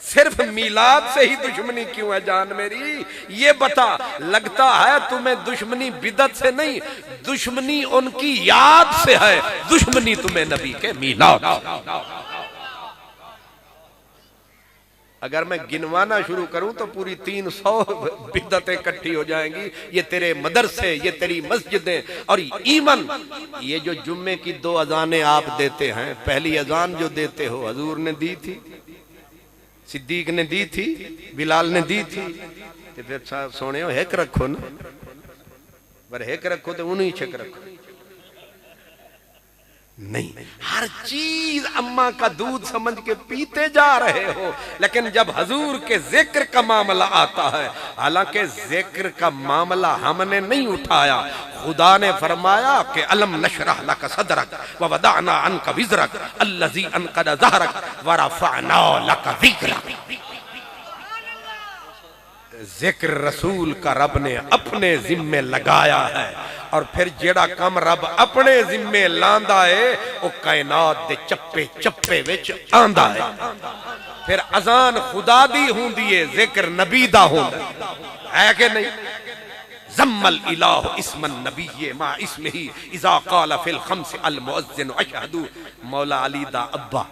सिर्फ मिलाद से ही दुश्मनी क्यों है जान मेरी? ये बता। लगता है तुम्हें दुश्मनी बिदत से नहीं, दुश्मनी उनकी याद से है, दुश्मनी तुम्हें नबी के मिलाद। अगर मैं गिनवाना शुरू करूं तो पूरी 300 बिदतें इकट्ठी हो जाएंगी। ये तेरे मदरसे, ये तेरी मस्जिदें और ईमन। ये जो जुम्मे की 2 अजानें आप देते हैं, पहली अजान जो देते हो हजूर ने दी थी, सिद्दीक ने दी थी, बिलाल ने दी थी। तो फिर सोने हो हेक रखो ना, पर हेक रखो तो उन्हीं छक रखो। नहीं, हर चीज अम्मा का दूध समझ के पीते जा रहे हो, लेकिन जब हजूर के जिक्र का मामला आता है, हालांकि जिक्र का मामला हमने नहीं उठाया, खुदा ने फरमाया कि अलम नशरह लक सदरक व वदाना अनका विज़रक अल्लज़ी अनक़द ज़हरक व रफ़अना लक ज़िक्रक। जिक्र रसूल का रब ने अपने जिम्मे लगाया है, और फिर जेड़ा कम रब अपने जिम्मे लांदा है वो कायनात दे चप्पे चप्पे विच आंदा है। फिर अजान खुदा दी हुंदी है, जिक्र नबी दा हुंदा है कि नहीं? जम्मल इलाह इस्मन नबी मा इस्मिही इज़ा क़ाल फिल खम्स अल मुअज्जिन अशहदु। मौला अली दा अब्बा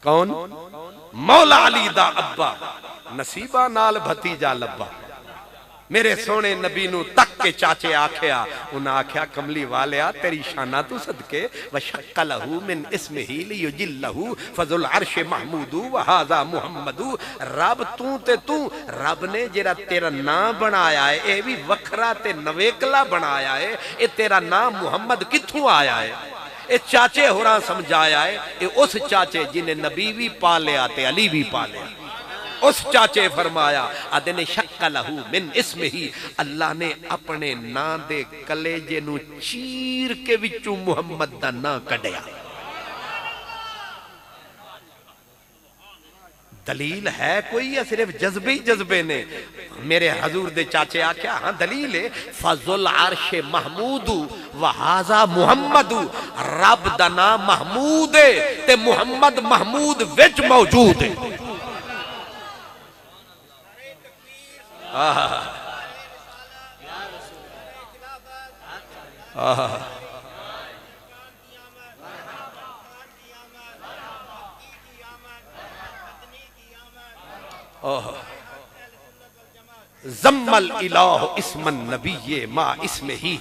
कौन? मौला अली दा अब्बा, नसीबा नाल भतीजा लब्बा। मेरे सोने नबी नू तक के चाचे आख्या, उन्हें आख्या कमली वालिया तेरी शाना तू सदके व शक्कलहू मिन इस्मिही लियुजिल्लहू फजुल अर्श महमूदू व हाजा मुहम्मदू। रब तू रब ने जेरा तेरा नाम बनाया है ये भी वखरा ते नवेकला बनाया है। ये तेरा नाम मुहम्मद कित्थों आया है? ये चाचे होरा समझाया है, ये उस चाचे जिन्हें नबी भी पालिया ते अली भी पालिया। उस चाचे फरमाया अदने शक्कलहू मिन इस्मिही, अल्लाह ने अपने नां दे कलेजे नू चीर के विचू मुहम्मद दा नां कढ़िया। दलील है कोई या सिर्फ जज्बे ही जज्बे ने? मेरे हजूर दे चाचे आख्या हाँ दलील है। फजुल अर्श महमूदू व हाजा मुहम्मदू, रब दा नाम महमूद है ते मुहम्मद महमूद विच मौजूद है। जम्मल इलाह इस्मन नबी मा इसमें ही।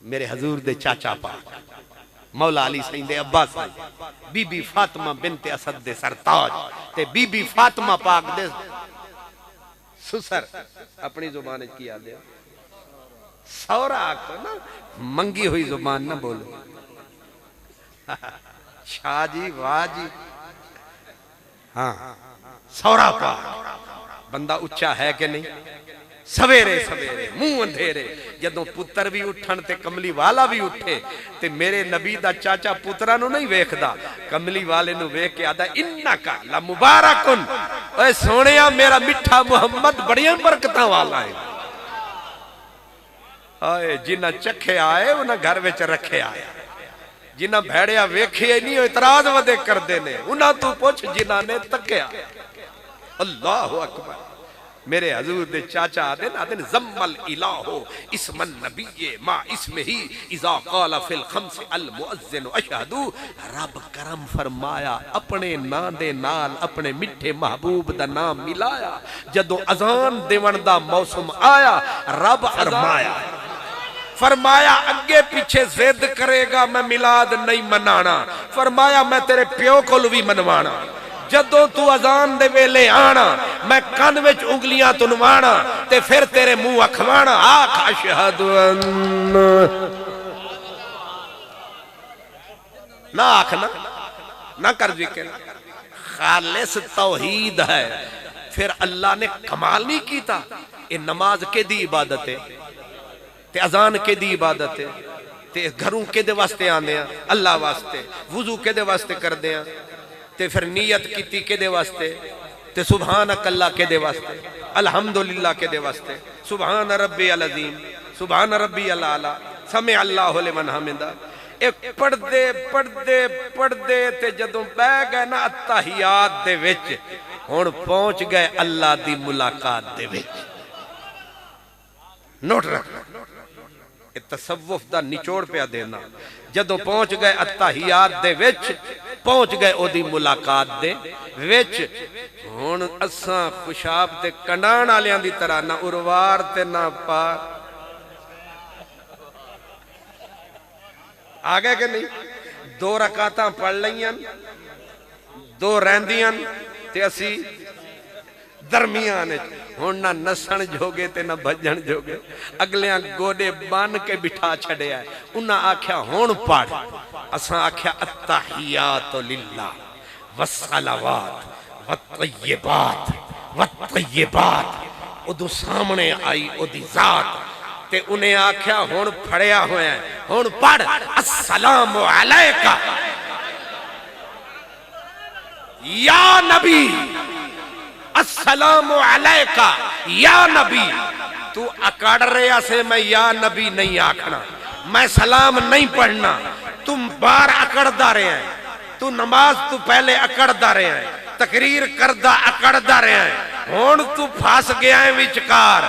मेरे हजूर दे चाचा पाक मौला अली सईद दे अब्बा साहब बीबी फातिमा बिनते असद दे सरताज ते बीबी फातिमा पाक दे सुसर, अपनी जुबान किया दे सौरा आखो ना, मंगी हुई जुबान ना बोलो। शाह जी वाह जी, हाँ सौरा पाक बंदा उच्चा है कि नहीं? सवेरे सवेरे मुंह अंधेरे जदों पुत्र भी उठन ते कमली वाला भी उठे ते मेरे नबी दा चाचा पुत्रा नु नहीं वेखदा, कमली वाले नु वेख के आदा इन्नका ला मुबारकुन, ओए सोनिया मेरा मिठा मुहम्मद बड़ियां बरकतां वाला है। आए जिन्ना चखे आए उन्हें घर विच रखे आया, जिन्ना भेड़िया वेखे नहीं इतराज वदे करदे ने, उन्हां तू पुछ जिन्हां ने तकिया। अल्लाहु अकबर। मेरे हजूर दे चाचा आदे आदे जम्मल इलाहो इस्मन नबी मा इसमें ही इज़ा क़ाला फिल खम्स अल मुअज्जिन अशहदू। रब करम फरमाया अपने नां दे नाल अपने मिठे महबूब दा नाम मिलाया। जदों अजान देवन दा मौसम आया रब फरमाया अगे पीछे जिद करेगा मैं मिलाद नहीं मनाना, फरमाया मैं तेरे प्यो कोल भी मनवाना। जदों तू अजान दे वेले आना मैं कान विच उंगलियां तुनवाना ते फिर तेरे मुंह अखवाना। आख अशहदु अन्ना, ना आखना ना कर जिक्र, खालिस तौहीद है। फिर अल्लाह ने कमाल नहीं कीता। ये नमाज के दी इबादत है ते अजान के दी इबादत है ते घरों के दे वास्ते आंदे आ अल्लाह वास्ते, वुजू के दे वास्ते करदे आ ते फिर नियत कीती के दे वास्ते ते सुभान अल्लाह के दे वास्ते, अल्हम्दुलिल्लाह के दे वास्ते, सुभान रब्बी अल अज़ीम, सुभान रब्बी अल आला, समे अल्लाहु लिमन हमिदा। एक पढ़दे पढ़दे पढ़दे ते जदों बह गए ना अत्तहियात दे विच, हुण पहुंच गए अल्लाह दी मुलाकात दे विच। नोट रखना, तसव्वुफ दा निचोड़ पिया देना। जदों पहुंच गए अत्तहियात दे विच, पहुंच गए ओदी मुलाकात दे विच, हुण असां खुशाब ते कंडाण वालियां दी तरह ना उरवार ते ना पार। आ गए कि नहीं? दो रकातां पढ़ लईयां, दो रहिंदियां ते असी दरमियान हुण ना नसण जोगे ते ना भजन जोगे। अगलियां गोडे बन के बिठा छड़िया, उन्हां आख्या हुण पढ़। असां आख्या अत्तहियातु लिल्लाह वस्सलावात वत्तय्यिबात वत्तय्यिबात। उदों सामने आई ओदी जात ते उन्हें आख्या हुण फड़िया होया, हुण पढ़ अस्सलामु अलैका या नबी, अस्सलामु अलैका या नबी। तू अकड़ रहा से मैं या नबी नहीं आखना, मैं सलाम नहीं पढ़ना। तुम बार अकड़दा रहे हैं, तू नमाज तू पहले अकड़दा रहे हैं, तकरीर करदा अकड़दा रहे हैं, हुण तू फस गया है विचकार।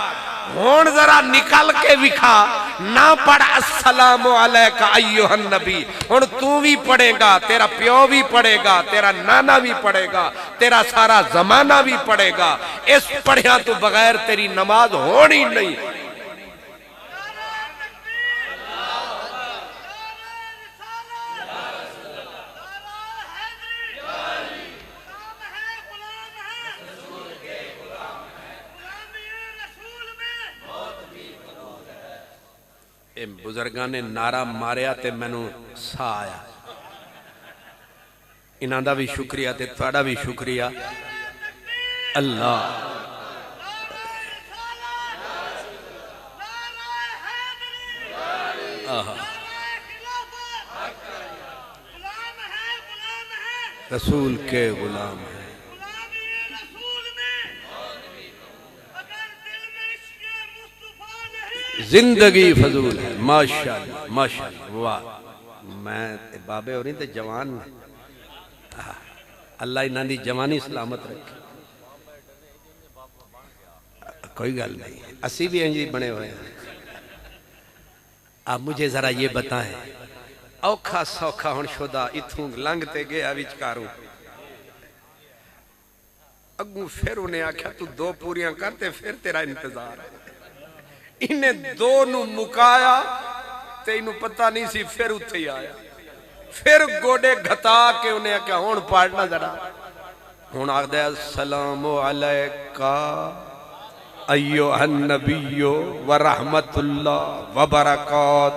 हुण जरा निकल के विखा ना पढ़ अस्सलामु अलैका अय्युहन नबी। हुण तू भी पढ़ेगा, तेरा प्यो भी पढ़ेगा, तेरा नाना भी पढ़ेगा, तेरा सारा जमाना भी पढ़ेगा। इस पढ़िया तो बगैर तेरी नमाज होनी नहीं। बुजुर्गां ने नारा मारिया ते मैनू सा आया। इन्हां दा भी शुक्रिया ते तुहाडा भी शुक्रिया। अल्लाह रसूल के गुलाम है। जिंदगी फजूल है। माशाअल्लाह माशाअल्लाह, वाह। मैं बाबे और तो जवान ने, अल्लाह इन्हां दी जवानी सलामत रखे। कोई गल नहीं, असी भी इंज बने हुए हैं। आप मुझे जरा ये बताएं, औखा सौखा हुण शुदा इथों लंघते गया विचकारों, अगू फिर उन्हें आख्या तू दो पूरियां करते फिर तेरा इंतजार है। इन्हें दो नू मुकाया ते इनू पता नहीं सी, फिर उत्थे ही आया। फिर गोडे घता के उन्हें आख्या हुण पढ़ना जरा। हुण आखदे अस्सलामु अलैका अय्युहन नबियो व रहमतुल्लाह व बरकात,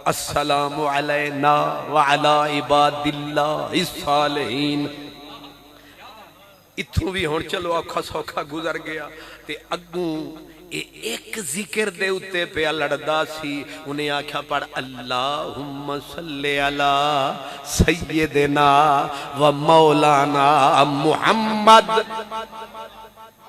अस्सलामु अलैना व अला इबादिल्लाहिस सालिहीन। इथों भी हुण चलो औखा सौखा गुजर गया ते अगू एक जिक्र दे उत्ते पे लड़दा सी। उन्हें आख्या पढ़ अल्लाहुम्मा सल्ले अला सय्यिदिना व मौलाना मुहम्मद।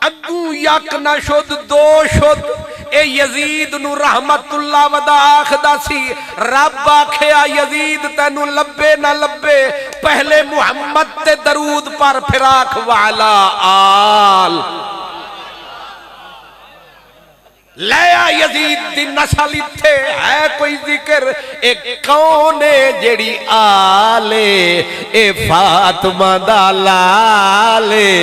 अगू यक ना शुद्ध दो शुद्ध ए यजीद नु रहमतुल्लाह वदा आखदा सी। रब आखिया यजीद तैनू लब्बे ना लब्बे, पहले मुहम्मद ते दरूद पर फिराक वाला आल लया यजीद दी नस्ल इत्थे है। कोई जिक्र एक कौन है जेड़ी आले ए फातिमा दा लाले,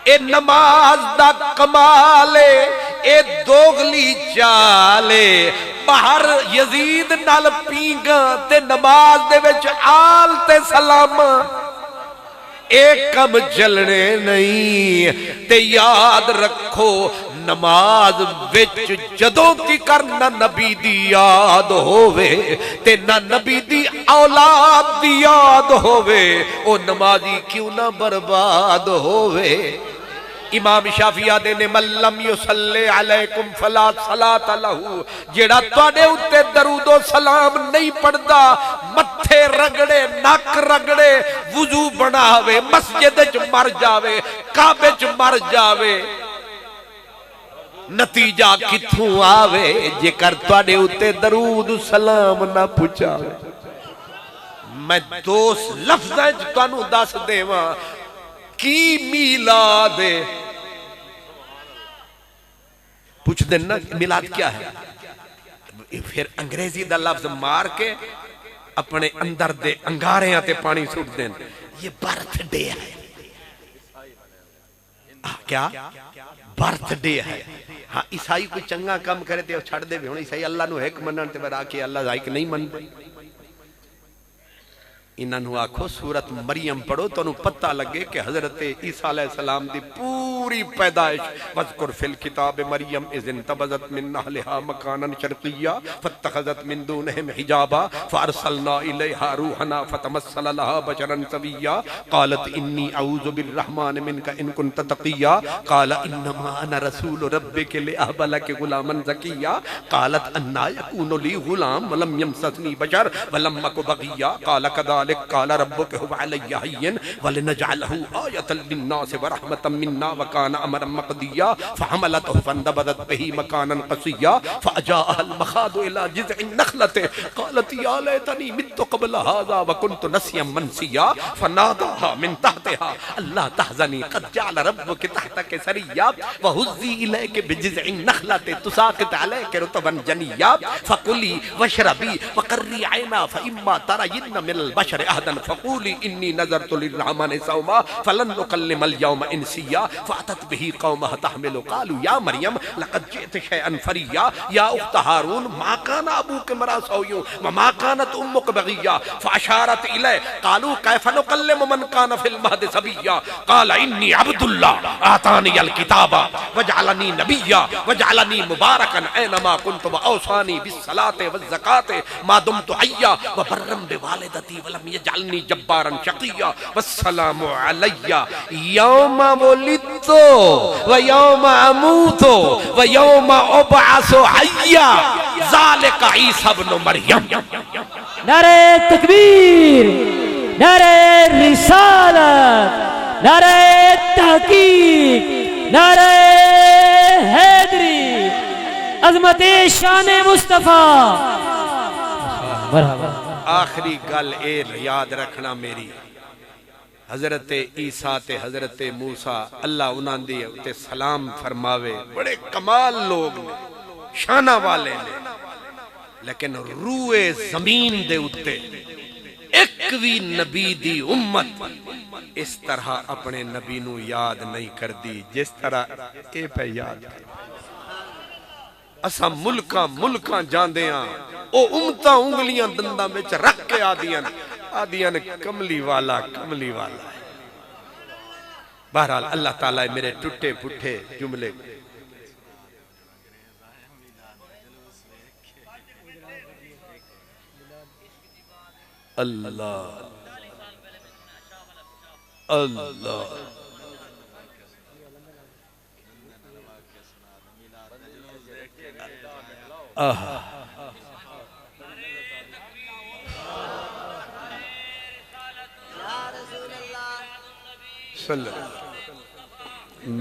ए नमाज दा कमाले, ए दोगली चाले। बाहर यजीद नाल पींग ते नमाज दे विच आल ते सलाम, एक कम चलने नहीं। ते याद रखो नमाज विच जदों तिकर ना नबी दी याद होवे ते ना नबी दी औलाद दी याद होवे, ओ नमाजी क्यों ना बर्बाद होवे। इमाम शाफी आदे ने मल्लम युसल्ले अलैकुम फला सलात लहू, जेड़ा तुहाडे उत्ते दरूदो सलाम नहीं पढ़दा, मत्थे रगड़े नक रगड़े वुजू बनावे, मस्जिद च मर जावे, काबे च मर जावे, नतीजा किथों आवे जेकर तुहाडे उत्ते दरूद सलाम ना पुचावे। मैं दो लफ्ज़ां च तुहानू दस देवां की मिलाद। पूछ देना मिलाद क्या है, फिर अंग्रेजी दा लफ्ज मार के अपने अंदर दे अंगारियां ते पानी सुट देन। ये बर्थडे है। क्या बर्थडे है? हाँ, ईसाई कोई चंगा काम करे तो छड़ दे। हुण ईसाई अल्लाह नू एक मनन ते बरा के अल्लाह एक नहीं मनदे। इन्हों आखो सूरत मरियम पढ़ो तो पता लगे कि हजरत ईसा अलैहिस्सलाम दी पूरी पैदाइश। वज़कुर फिल किताब मरियम इज़ इंतबज़त मिन अहलिहा मकानन शर्क़िय्या फत्तख़ज़त मिन दूनिहिम हिजाबा फ़अरसलना इलैहा रूहना फ़तमस्सला लहा बशरन सविय्या क़ालत इन्नी अऊज़ु बिर्रहमानि मिनका इन कुन्त तक़िय्या क़ाल इन्नमा अना रसूलु रब्बिका लिअहब लकी गुलामन ज़किय्या क़ालत अन्ना यकूनु ली गुलाम वलम यमससनी बशर वलम अकु बग़िय्या क़ाल कज़ालिक ज़ालिक क़ाल रब्बुका हुवा अलय्या हय्यन वलिनजअलहु आयतन लिन्नास व रहमतम मिन्ना व काना अमरन मक़दिया फहमलतहु फंतबज़त बिही मकानन क़सिया फअजाअहल मख़ादु इला जिज़इन नख़लति क़ालत या लैतनी मित्तु क़ब्ल हाज़ा व कुन्तु नसिय्यन मनसिया फनादाहा मिन तहतिहा अल्ला तहज़नी क़द जअल रब्बुकी तहतकी सरिय्या व हुज़्ज़ी इलैकी बिजिज़इन नख़लति तुसाक़ित अलैकी रुतबन जनिय्या फकुली वशरबी वक़र्री ऐना फ़इम्मा तरयिन्न मिनल बशरि अहदन फ़क़ूली इन्नी नज़रतु लिर्रहमानि सौमा फ़लन नुकल्लिमल यौमा इंसिया फ़अतत बिही क़ौमहा तहमिलु क़ालू या मरियम लक़द जि'ति शैअन फ़रिय्या या उख़्त हारून मा काना अबूकी इम्रा सौय्यन व मा कानत उम्मुकी बग़िय्या फ़अशारत इलैहि क़ालू कैफ़ नुकल्लिमु मन कान फ़िल महदि सबिय्या क़ाल इन्नी अब्दुल्लाह आतानियल किताबा वजअलनी नबिय्या वजअलनी मुबारकन ऐनमा कुन्तु व औसानी बिस्सलाति वज़्ज़काति मा दुम्तु हय्या व बर्रम बिवालिदती व लम यजअलनी जब्बारन शक़िय्या वस्सलामु अलय्या यौमा वुलिदतु व यौमा अमूतु व यौमा उबअसु हय्या ज़ालिका ईसा इब्नु मरियम। नारे तकबीर, नारे रिसालत, नारे तहकीक, नारे हैदरी, अज़मते शान मुस्तफा। आखिरी गल ए याद रखना मेरी, हजरत ईसा ते हजरत मूसा अल्लाह उन्हां दे उत्ते सलाम फरमावे, बड़े कमाल लोग ने, शाना वाले ने, लेकिन रूए जमीन दे उत्ते एक भी नबी दी उम्मत इस तरह अपने नबी नू याद नहीं करती जिस तरह ए पे याद। असा मुल्का मुल्का जांदे हां, ओ उम्मतां उंगलियां दंदां विच रख के आदियां ने कमली वाला कमली वाला। बहरहाल अल्लाह ताला मेरे टुटे पुठे जुमले अल्लाह अल्लाह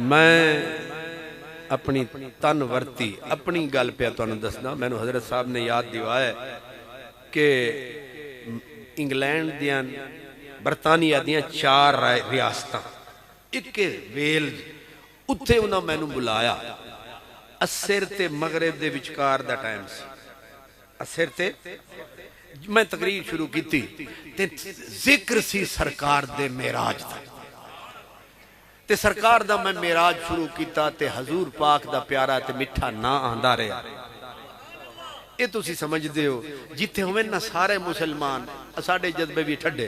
मैं अपनी तन वर्ती अपनी गल पे तुहानूं दसदा। मैनू हजरत साहब ने याद दिवाया कि इंग्लैंड दियां बरतानिया दियां 4 रियासतां एक वेल्स उत्थे उन्हां मैनू बुलाया। असर ते मगरब दे विचकार दा टाइम सी। असर ते मैं तकरीर शुरू की ते जिक्र सी सरकार दे मेराज दा ते सरकार दा मैं मेराज शुरू किया ते हजूर पाक दा प्यारा ते मिठा ना आंदा रहा। ये तुसी समझदे हो जिथे होवे ना सारे मुसलमान साडे जज्बे भी ठड्डे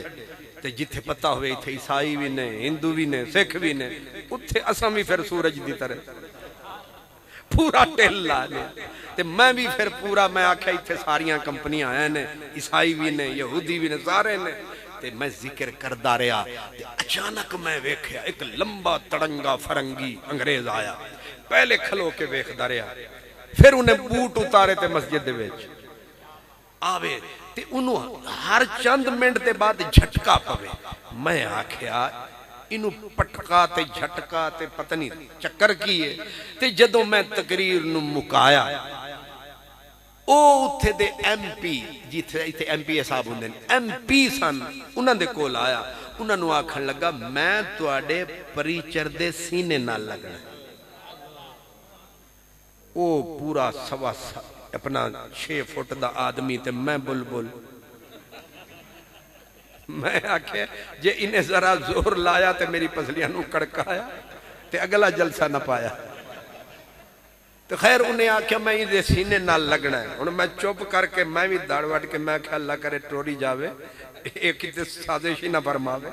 ते जिथे पता होवे इथे ईसाई भी ने हिंदू भी ने सिख भी ने उत्थे असां भी फिर सूरज दी तरह पूरा टेल ला ले ते मैं भी फिर पूरा मैं आख्या इथे सारियां कंपनियां आए ने ईसाई भी ने यहूदी भी ने सारे ने ते मैं जिक्र करदा रहा ते अचानक मैं वेख्या एक लंबा तड़ंगा फरंगी अंग्रेज आया। पहले खलो के वेखदा रहा फिर उन्हें बूट उतारे ते मस्जिद दे विच आवे ते उन्हों हर चंद मिनट के बाद झटका पवे। मैं आख्या इनू पटका ते झटका ते पता नहीं चक्कर की है। ते जदों मैं तकरीर नू मुकाया ओ उत्थे दे MP जिथे इथे MP साहब हुंदे ने MP सन उन्हां दे कोल आया। उन्हां नू आखण लगा मैं तुहाडे परिचर दे सीने नाल लगना। ओ पूरा सवा अपना 6 फुट दा आदमी ते मैं बुलबुल। मैं आखे जे इन्हें जरा जोर लाया ते मेरी पसलियां नू कड़काया ते अगला जलसा न पाया। तो खैर उन्हें आख्या मैं इहदे सीने नाल लगना है। हुण मैं चुप करके मैं भी दड़ वट के मैं आख्या अल्लाह करे टोरी जावे ये किते साजिश ही ना फरमावे।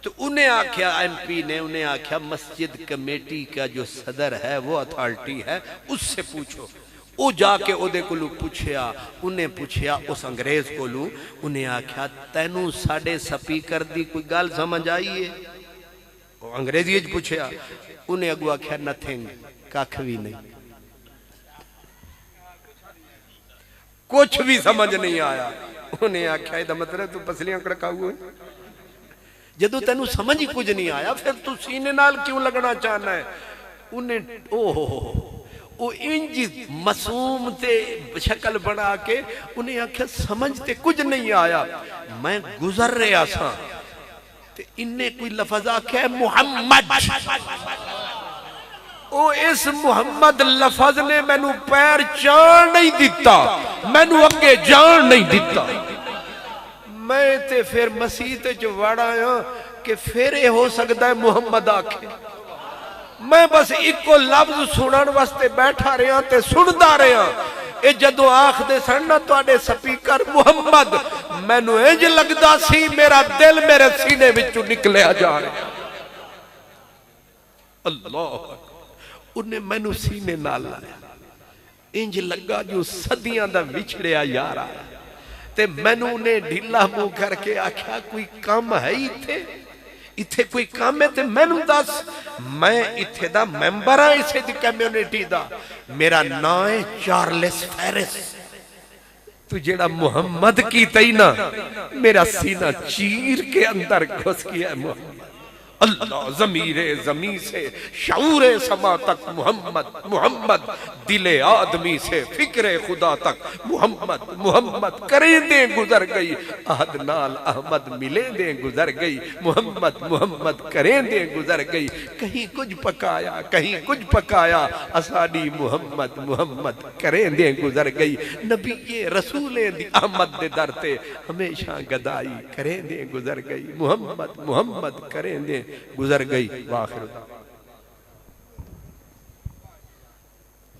तो उन्हें आख्या MP ने उन्हें आख्या मस्जिद कमेटी का जो सदर है वो अथॉरिटी है उससे पूछो। वो जाके ओदे कोलू पूछया उन्हें पूछया उस अंग्रेज कोलू उन्हें आख्या तैनू साडे स्पीकर दी कोई गल समझ आई है? वो अंग्रेजी च पूछया। उन्हें अगू आख्या नथिंग कख भी नहीं कुछ भी समझ नहीं आया। उन्हें आख्या इहदा मतलब तू पसलियां कड़काऊ है। जदों तेनू समझ ही कुछ नहीं आया फिर तू सीने नाल क्यों लगना चाहना है। उन्हें ओ इंज मासूम ते शक्ल बना के उन्हें आख्या समझ ते कुछ नहीं आया, मैं गुजर रहा सा ते इन्ने कोई लफज आख्या मुहम्मद। ओ इस मुहम्मद लफज ने मैनू पैर चाण नहीं दिता, मैनू अगे जान नहीं दिता। मैं ते फिर मसीत च वड़ आया कि फिर ये हो सकता है मुहम्मद आखे। मैं बस इको लफ्ज सुनने वास्ते बैठा रहा ते सुनता रहा। ये जदों आखदे सन ना तुहाडे स्पीकर मुहम्मद, मैनू इंज लगदा सी मेरा दिल मेरे सीने विचों निकलिया जा रहा। अल्लाह, उन्हें मैनू सीने नाल लाया, इंज लगा जो सदियां दा विछड़िया यार आया। ते मैनू ने ढीला मुंह करके आख्या कोई काम है इत्थे, इत्थे कोई काम है ते मैनू दस। मैं इत्थे दा मैंबर हाँ इसे दी कम्युनिटी दा, मेरा नाम है चार्ल्स फेरिस। तू जेड़ा मुहम्मद की तई ना मेरा सीना चीर के अंदर घुस गया मोहम्मद। अल्लाह, ज़मीरे ज़मी से शऊरे समा तक मोहम्मद मोहम्मद, दिले आदमी से फिक्रे खुदा तक मोहम्मद मोहम्मद। करें दे गुजर गई अहद नाल अहमद, मिले दे गुजर गई मोहम्मद मोहम्मद, करें दे गुजर गई। कहीं कुछ पकाया कहीं कुछ पकाया, असाडी मोहम्मद मोहम्मद, करें दे गुजर गई। नबी रसूलें दी अहमद दे दर ते हमेशा गदाई, करें दे गुजर गई मोहम्मद मोहम्मद, करें दे गुजर गई। वाखिर